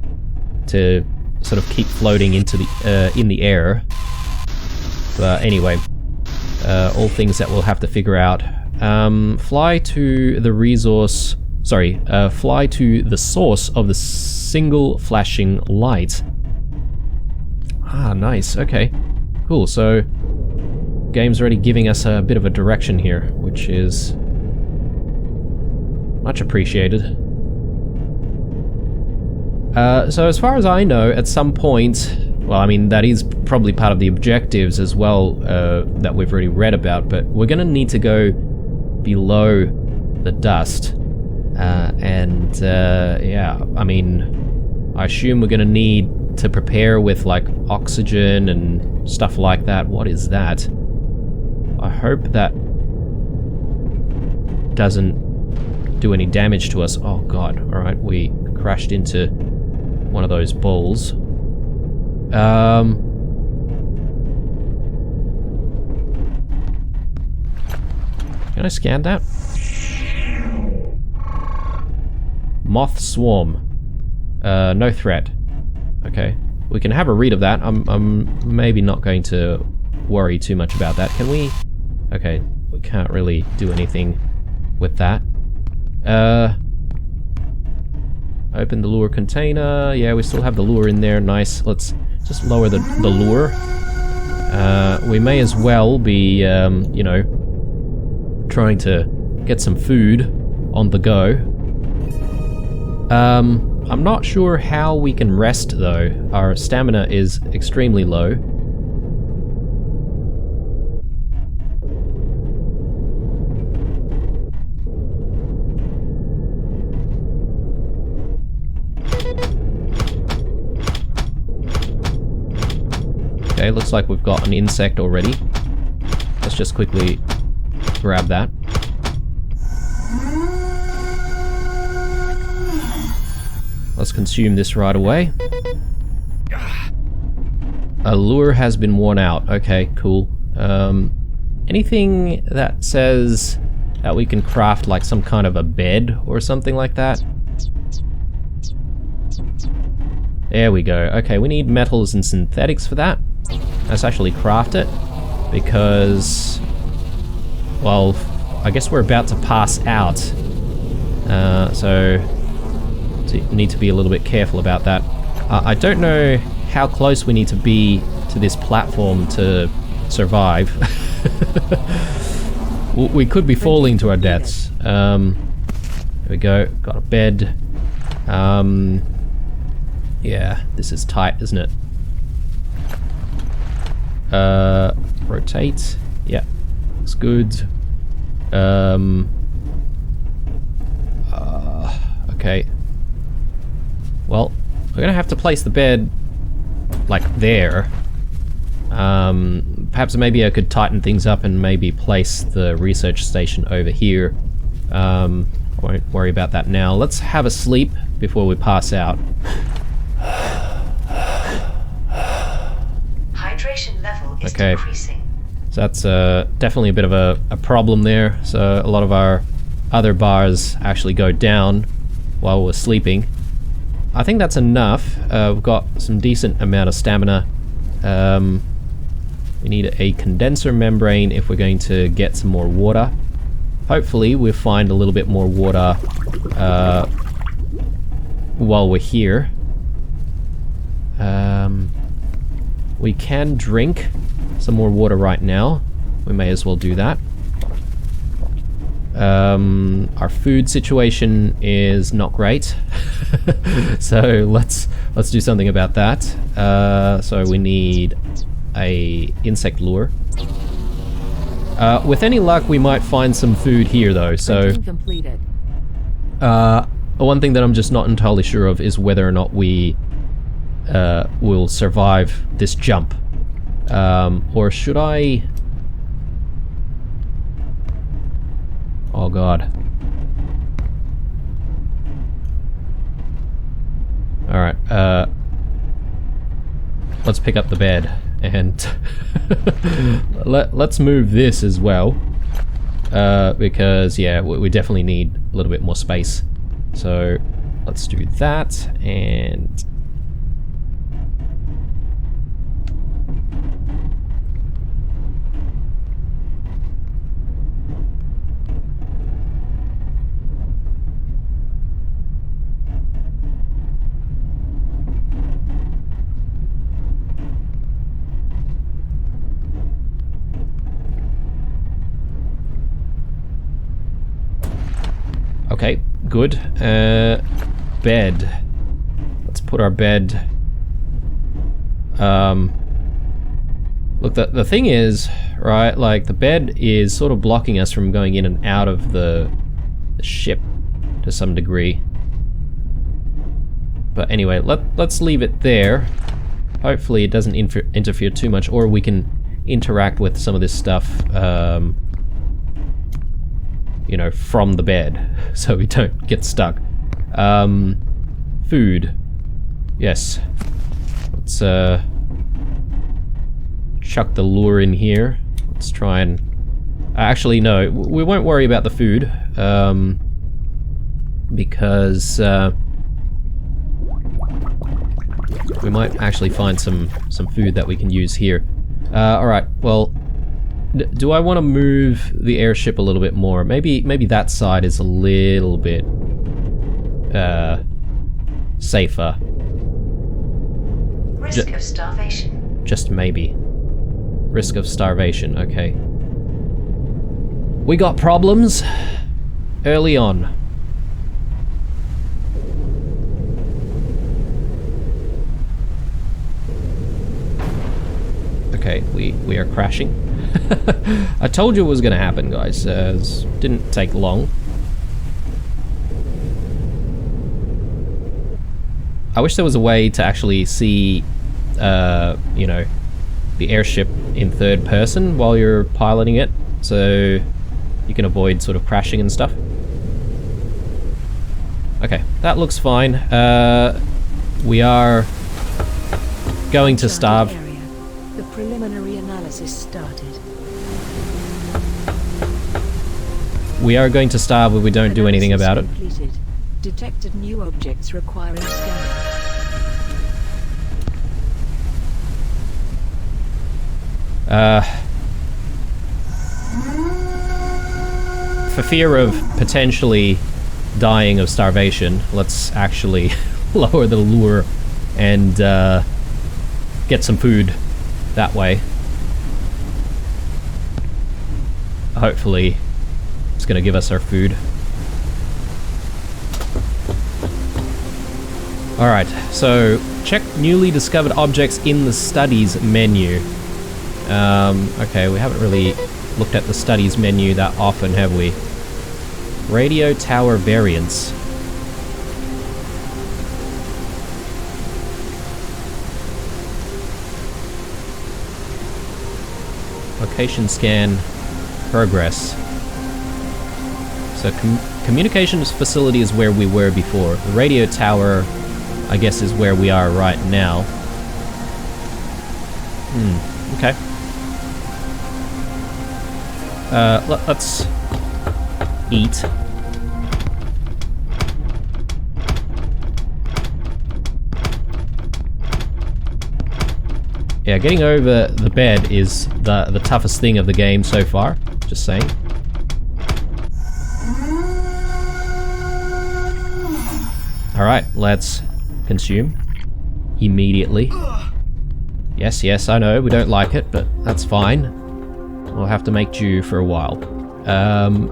[SPEAKER 2] to sort of keep floating into the in the air. But anyway, All things that we'll have to figure out. Fly to the resource... Sorry, fly to the source of the single flashing light. Ah, nice. Okay. Cool, so... Game's already giving us a bit of a direction here, which is... much appreciated. So as far as I know, at some point... Well, I mean, that is probably part of the objectives as well, that we've already read about, but we're gonna need to go below the dust. Yeah, I mean, I assume we're gonna need to prepare with, like, oxygen and stuff like that. What is that? I hope that doesn't do any damage to us. Oh god, alright, we crashed into one of those balls. Can I scan that? Moth swarm. No threat. Okay. We can have a read of that. I'm maybe not going to worry too much about that. Can we? Okay, we can't really do anything with that. Open the lure container. Yeah, we still have the lure in there. Nice. Let's just lower the lure. We may as well be, you know, trying to get some food on the go. I'm not sure how we can rest though. Our stamina is extremely low. Okay, looks like we've got an insect already. Let's just quickly grab that. Let's consume this right away. A lure has been worn out. Okay, cool. Anything that says that we can craft like some kind of a bed or something like that? There we go. Okay, we need metals and synthetics for that. Let's actually craft it, because, well, I guess we're about to pass out. So need to be a little bit careful about that. I don't know how close we need to be to this platform to survive. We could be falling to our deaths. There we go. Got a bed. Yeah, this is tight, isn't it? Rotate. Yeah, looks good. Okay. Well, we're gonna have to place the bed like there. Perhaps maybe I could tighten things up and maybe place the research station over here. I won't worry about that now. Let's have a sleep before we pass out.
[SPEAKER 1] Hydration level is
[SPEAKER 2] Okay.
[SPEAKER 1] decreasing.
[SPEAKER 2] So that's definitely a bit of a problem there. So a lot of our other bars actually go down while we're sleeping. I think that's enough. We've got some decent amount of stamina. We need a condenser membrane if we're going to get some more water. Hopefully we'll find a little bit more water while we're here. We can drink some more water right now. We may as well do that. Our food situation is not great. So let's do something about that. So we need a insect lure. With any luck, we might find some food here though. So
[SPEAKER 3] Printing completed.
[SPEAKER 2] one thing that I'm just not entirely sure of is whether or not we will survive this jump. Or should I... Oh god. Alright, let's pick up the bed and let's move this as well. Because, yeah, we definitely need a little bit more space. So, let's do that, and... Okay, good. Bed. Let's put our bed... Look, the thing is, right, like, the bed is sort of blocking us from going in and out of the ship to some degree. But anyway, let's leave it there. Hopefully it doesn't interfere too much, or we can interact with some of this stuff, you know, from the bed, so we don't get stuck. Food. Yes. Let's, chuck the lure in here. Let's try and... actually, no, we won't worry about the food, because, we might actually find some food that we can use here. Alright, well, do I want to move the airship a little bit more? Maybe that side is a little bit, safer.
[SPEAKER 1] Risk of starvation.
[SPEAKER 2] Just maybe. Risk of starvation, okay. We got problems early on. Okay, we are crashing. I told you it was gonna happen, guys. Didn't take long. I wish there was a way to actually see, you know, the airship in third person while you're piloting it, so you can avoid sort of crashing and stuff. Okay, that looks fine. We are going to starve.
[SPEAKER 4] The preliminary analysis started.
[SPEAKER 2] We are going to starve if we don't do anything about it.
[SPEAKER 4] Completed. Detected new objects requiring scanning.
[SPEAKER 2] For fear of potentially dying of starvation, let's actually lower the lure and get some food that way. Hopefully it's gonna give us our food. Alright, so check newly discovered objects in the studies menu. Okay, we haven't really looked at the studies menu that often, have we? Radio tower variants. Location scan progress. So communications facility is where we were before. The radio tower, I guess, is where we are right now. Okay. Let's eat. Yeah, getting over the bed is the toughest thing of the game so far, just saying. Alright, let's consume immediately. Yes, I know, we don't like it, but that's fine. We'll have to make do for a while.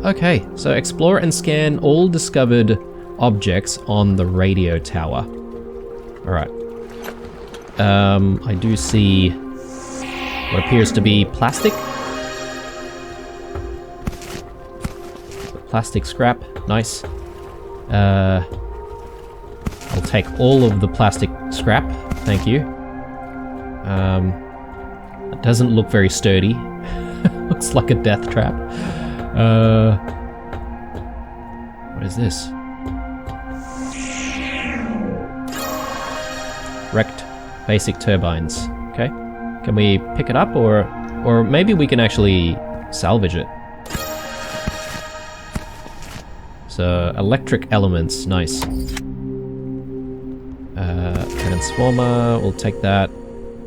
[SPEAKER 2] Okay, so explore and scan all discovered objects on the radio tower. Alright. I do see what appears to be plastic. Plastic scrap, nice. I'll take all of the plastic scrap, thank you. It doesn't look very sturdy. Looks like a death trap. What is this? Wrecked basic turbines. Okay. Can we pick it up, or maybe we can actually salvage it? So, electric elements, nice. Transformer, we'll take that.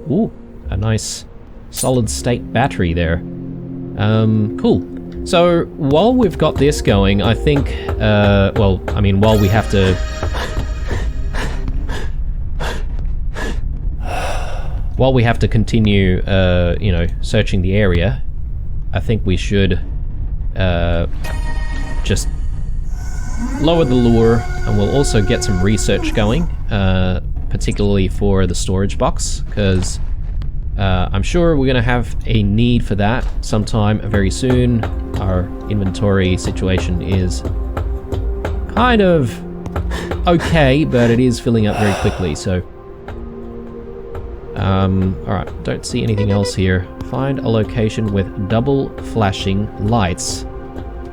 [SPEAKER 2] Ooh, a nice solid state battery there. Cool. So, while we've got this going, I think, well, I mean, while we have to... While we have to continue, you know, searching the area, I think we should, just lower the lure, and we'll also get some research going, particularly for the storage box, because I'm sure we're going to have a need for that sometime very soon. Our inventory situation is kind of okay, but it is filling up very quickly, so... alright, don't see anything else here. Find a location with double flashing lights.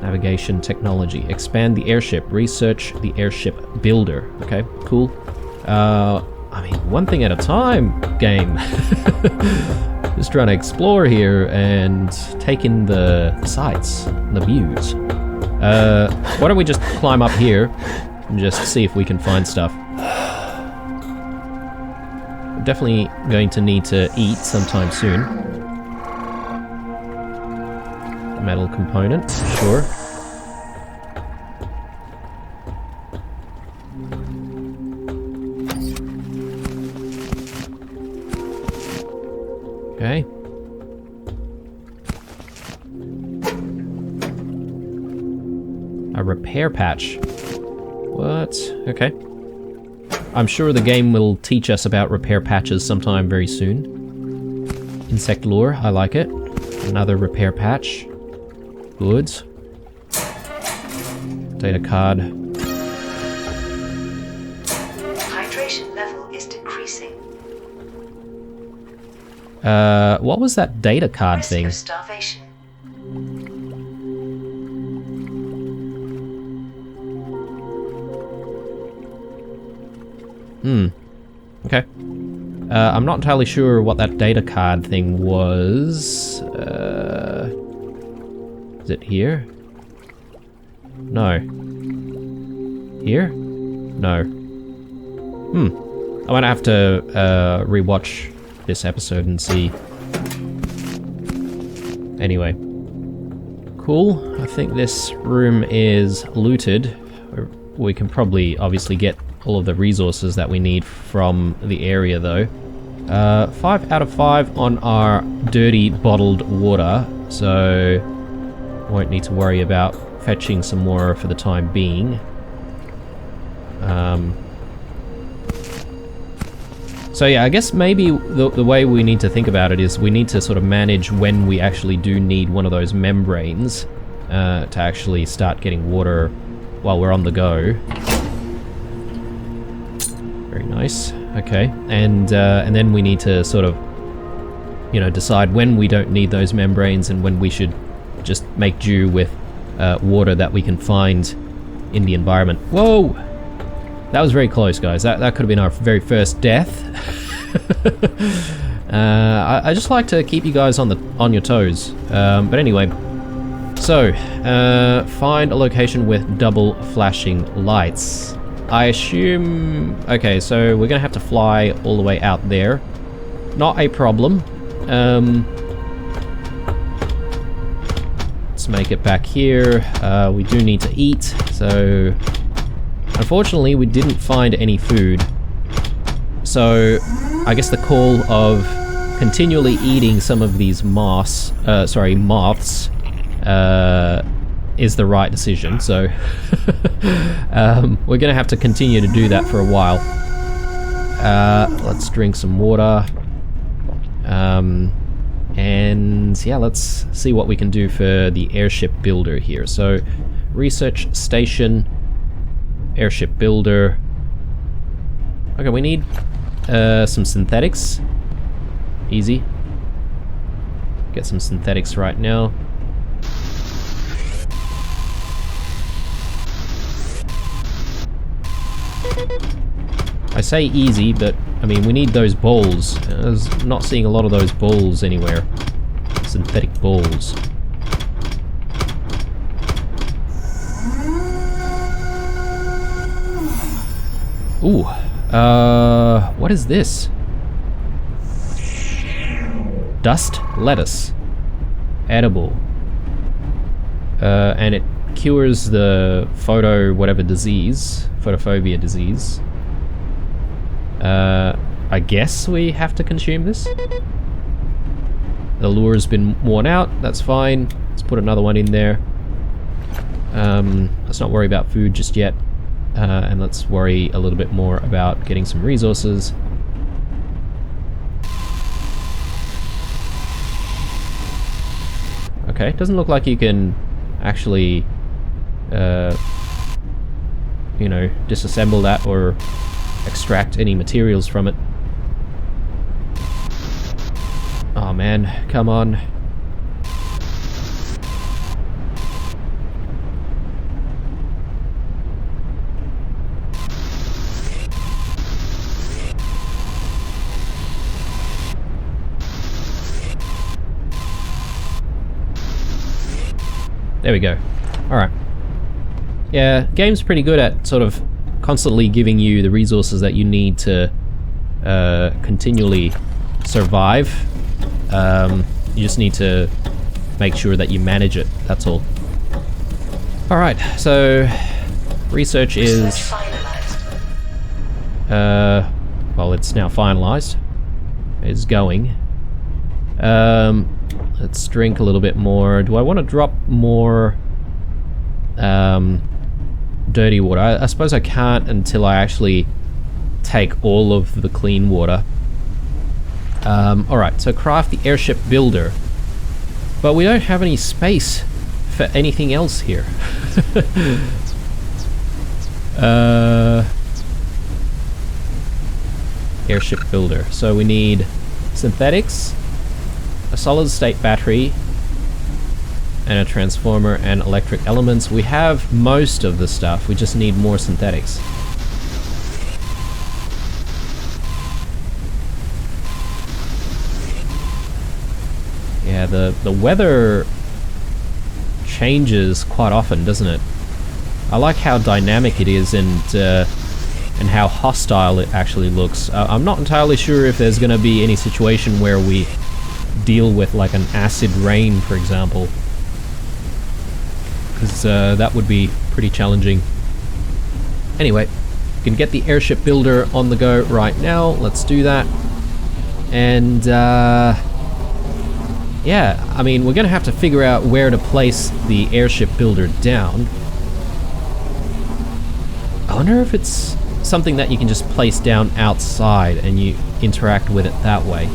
[SPEAKER 2] Navigation technology. Expand the airship. Research the airship builder. Okay, cool. I mean, one thing at a time, game. Just trying to explore here and take in the sights, the views. Why don't we just climb up here and just see if we can find stuff. We're definitely going to need to eat sometime soon. Metal component, sure. Okay. A repair patch. What? Okay. I'm sure the game will teach us about repair patches sometime very soon. Insect lure, I like it. Another repair patch. Good. Data card.
[SPEAKER 1] Hydration level is decreasing.
[SPEAKER 2] What was that data card
[SPEAKER 1] Risk
[SPEAKER 2] thing?
[SPEAKER 1] of starvation.
[SPEAKER 2] Okay. I'm not entirely sure what that data card thing was. Is it here? No. Here? No. I might have to rewatch this episode and see. Anyway. Cool. I think this room is looted. We can probably obviously get all of the resources that we need from the area though. 5 out of 5 on our dirty bottled water, so won't need to worry about fetching some more for the time being. So yeah, I guess maybe the way we need to think about it is we need to sort of manage when we actually do need one of those membranes to actually start getting water while we're on the go. Very nice. Okay, and then we need to sort of, you know, decide when we don't need those membranes and when we should just make do with water that we can find in the environment. Whoa! That was very close, guys. That could have been our very first death. I just like to keep you guys on your toes. But anyway, so find a location with double flashing lights. I assume... Okay, so we're gonna have to fly all the way out there. Not a problem. Let's make it back here. We do need to eat, so... Unfortunately, we didn't find any food. So, I guess the call of continually eating some of these moths, is the right decision, so we're gonna have to continue to do that for a while. Let's drink some water, and yeah, let's see what we can do for the airship builder here. So, research station, airship builder. Okay, we need some synthetics. Easy. Get some synthetics right now. I say easy, but I mean we need those balls. I'm not seeing a lot of those balls anywhere. Synthetic balls. Ooh, what is this? Dust lettuce. Edible. And it cures the photophobia disease. I guess we have to consume this. The lure's been worn out, that's fine. Let's put another one in there. Let's not worry about food just yet. And let's worry a little bit more about getting some resources. Okay, doesn't look like you can actually, you know, disassemble that or extract any materials from it. Oh man, come on. There we go. Alright. Yeah, game's pretty good at sort of constantly giving you the resources that you need to continually survive. You just need to make sure that you manage it, that's all. Alright, so research is... well, it's now finalized. It's going. Let's drink a little bit more. Do I want to drop more dirty water? I suppose I can't until I actually take all of the clean water. Alright, so craft the airship builder. But we don't have any space for anything else here. Airship builder. So we need synthetics, a solid state battery, and a transformer and electric elements. We have most of the stuff, we just need more synthetics. Yeah, the weather changes quite often, doesn't it? I like how dynamic it is and how hostile it actually looks. I'm not entirely sure if there's going to be any situation where we deal with like an acid rain, for example, because that would be pretty challenging. Anyway, we can get the airship builder on the go right now. Let's do that. And yeah, I mean, we're gonna have to figure out where to place the airship builder down. I wonder if it's something that you can just place down outside and you interact with it that way.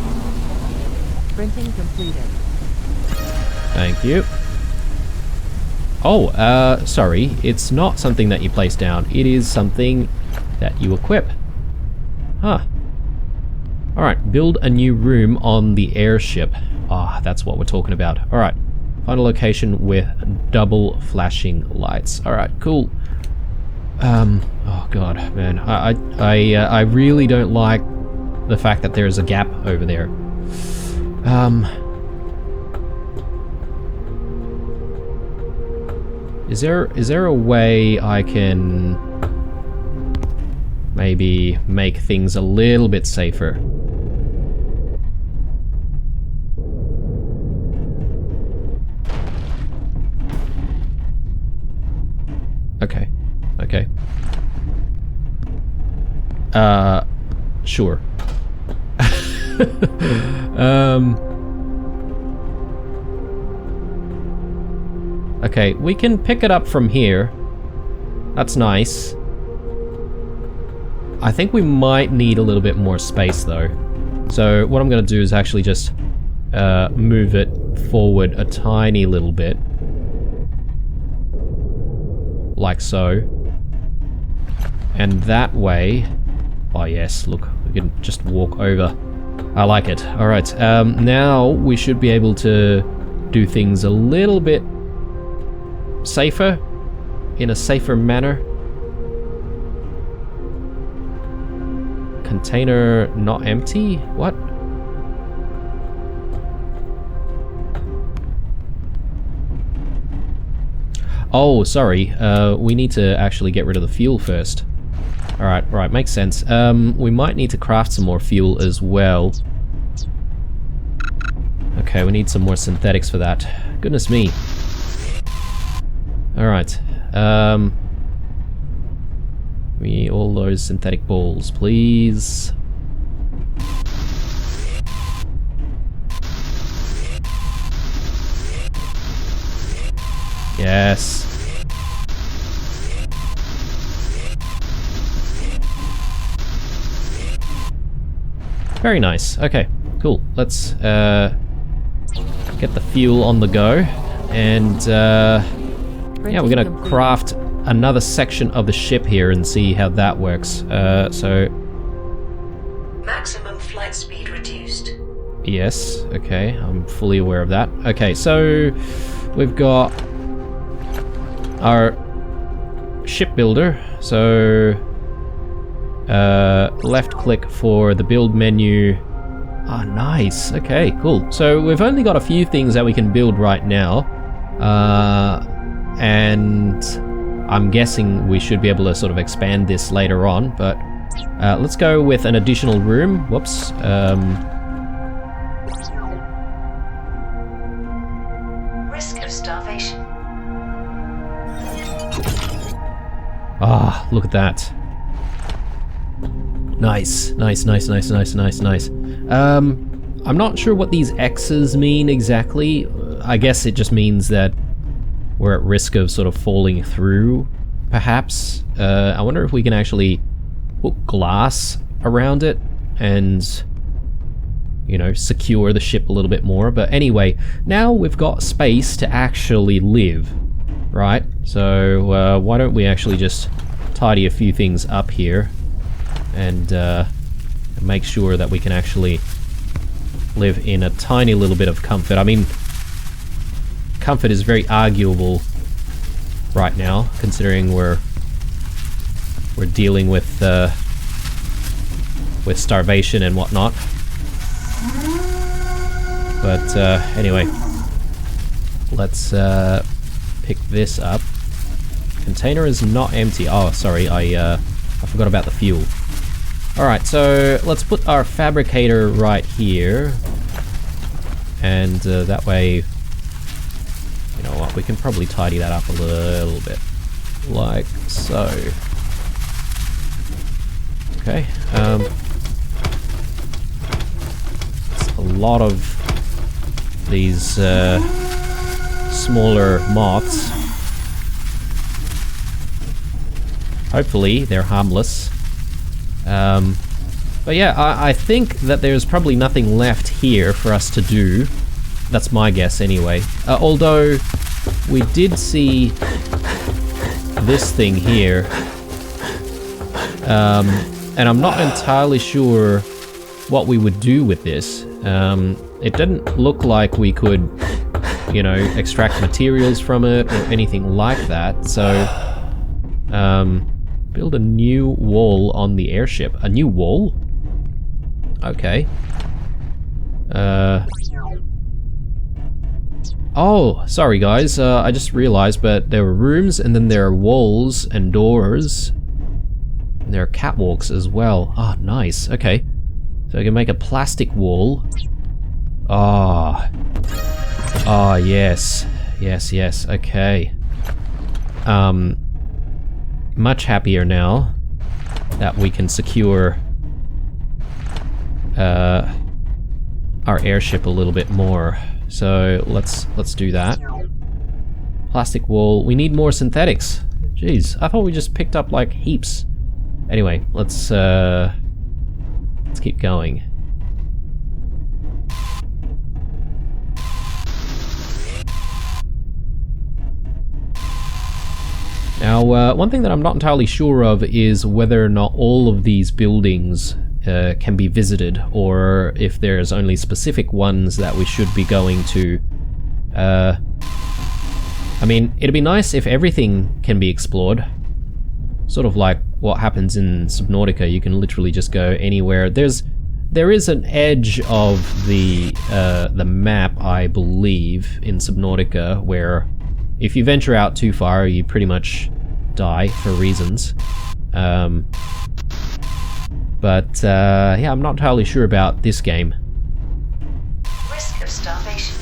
[SPEAKER 3] Printing completed.
[SPEAKER 2] Thank you. Oh, sorry, it's not something that you place down. It is something that you equip. Huh. Alright, build a new room on the airship. Ah, that's what we're talking about. Alright, find a location with double flashing lights. Alright, cool. Oh god, man. I really don't like the fact that there is a gap over there. Is there a way I can maybe make things a little bit safer? Okay. Okay. Sure. Okay, we can pick it up from here. That's nice. I think we might need a little bit more space though. So what I'm gonna do is actually just move it forward a tiny little bit. Like so. And that way... Oh yes, look, we can just walk over. I like it. Alright, now we should be able to do things a little bit safer, in a safer manner. Container not empty? What? Oh, sorry. We need to actually get rid of the fuel first. Alright, right, makes sense. We might need to craft some more fuel as well. Okay, we need some more synthetics for that. Goodness me. Alright. Give me all those synthetic balls, please. Yes. Very nice. Okay, cool. Let's get the fuel on the go, and yeah, we're gonna craft another section of the ship here and see how that works. So
[SPEAKER 1] Maximum flight speed reduced.
[SPEAKER 2] yes, okay, I'm fully aware of that. Okay, so we've got our ship builder. So left click for the build menu. Ah, nice. Okay, cool. So we've only got a few things that we can build right now, and I'm guessing we should be able to sort of expand this later on, but let's go with an additional room. Whoops.
[SPEAKER 1] Risk of starvation.
[SPEAKER 2] Ah, look at that. Nice. Nice, nice, nice, nice, nice, nice. I'm not sure what these X's mean exactly. I guess it just means that we're at risk of sort of falling through, perhaps. I wonder if we can actually put glass around it and, you know, secure the ship a little bit more. But anyway, now we've got space to actually live, right? So why don't we actually just tidy a few things up here and make sure that we can actually live in a tiny little bit of comfort. I mean, comfort is very arguable right now, considering we're dealing with starvation and whatnot. But anyway, let's pick this up. Container is not empty. Oh, sorry, I forgot about the fuel. Alright, so let's put our fabricator right here, and that way, you know what, we can probably tidy that up a little bit, like so. Okay, it's a lot of these smaller moths. Hopefully they're harmless. But yeah, I think that there's probably nothing left here for us to do. That's my guess anyway. Although we did see this thing here. And I'm not entirely sure what we would do with this. It didn't look like we could, you know, extract materials from it or anything like that. So, build a new wall on the airship. A new wall? Okay. Oh, sorry guys, I just realized, but there were rooms and then there are walls and doors. And there are catwalks as well. Ah, nice. Okay. So I can make a plastic wall. Ah. Ah, yes. Yes, yes. Okay. Much happier now that we can secure our airship a little bit more. So let's do that. Plastic wall. We need more synthetics. Jeez, I thought we just picked up like heaps. Anyway, let's keep going. Now, one thing that I'm not entirely sure of is whether or not all of these buildings can be visited, or if there's only specific ones that we should be going to. I mean, it'd be nice if everything can be explored. Sort of like what happens in Subnautica, you can literally just go anywhere. There is an edge of the map, I believe, in Subnautica, where if you venture out too far, you pretty much die for reasons. But yeah, I'm not entirely sure about this game.
[SPEAKER 1] Risk of starvation.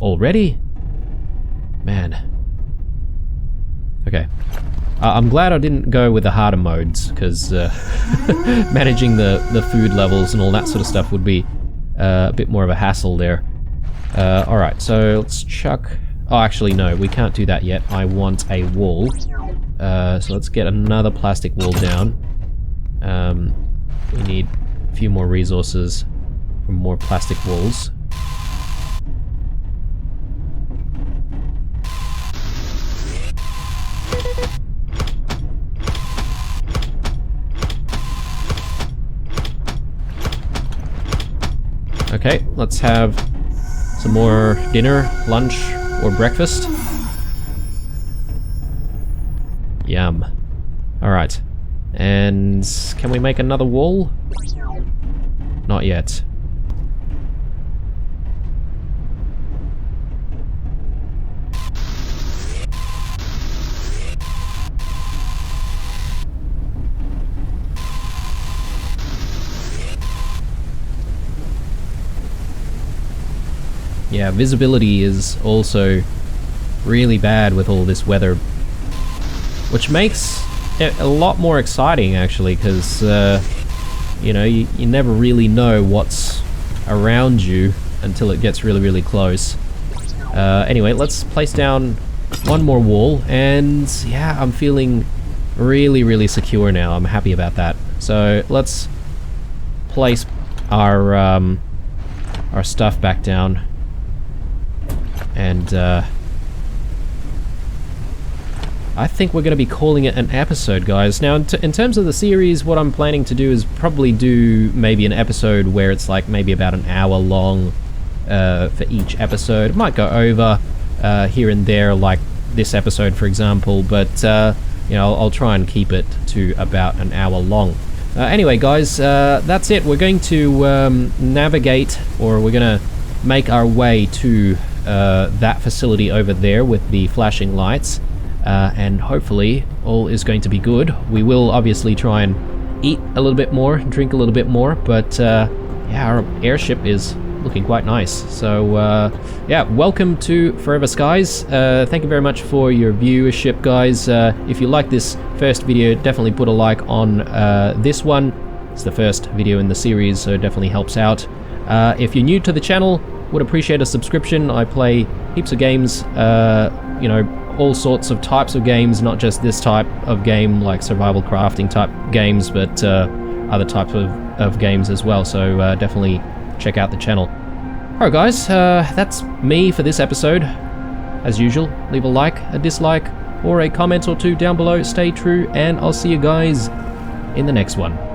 [SPEAKER 2] Already? Man. Okay. I'm glad I didn't go with the harder modes, because managing the food levels and all that sort of stuff would be a bit more of a hassle there. Alright, so let's chuck... Oh, actually, no, we can't do that yet. I want a wall. So let's get another plastic wall down. We need a few more resources from more plastic walls. Okay, let's have some more dinner, lunch, or breakfast. Yum. Alright. And can we make another wall? Not yet. Yeah, visibility is also really bad with all this weather, which makes it a lot more exciting actually, because you know, you never really know what's around you until it gets really close. Anyway, let's place down one more wall, and yeah, I'm feeling really secure now. I'm happy about that. So let's place our stuff back down. And I think we're going to be calling it an episode, guys. Now, in terms of the series, what I'm planning to do is probably do maybe an episode where it's like maybe about an hour long for each episode. It might go over here and there, like this episode, for example, but you know, I'll try and keep it to about an hour long. Anyway, guys, that's it. We're going to navigate, or we're going to make our way to that facility over there with the flashing lights, and hopefully all is going to be good. We will obviously try and eat a little bit more, drink a little bit more, but yeah, our airship is looking quite nice. So yeah, welcome to Forever Skies. Thank you very much for your viewership, guys. If you like this first video, definitely put a like on this one. It's the first video in the series, so it definitely helps out. If you're new to the channel, would appreciate a subscription. I play heaps of games, you know, all sorts of types of games, not just this type of game like survival crafting type games, but other types of games as well, so definitely check out the channel. Alright guys, that's me for this episode. As usual, leave a like, a dislike, or a comment or two down below. Stay true, and I'll see you guys in the next one.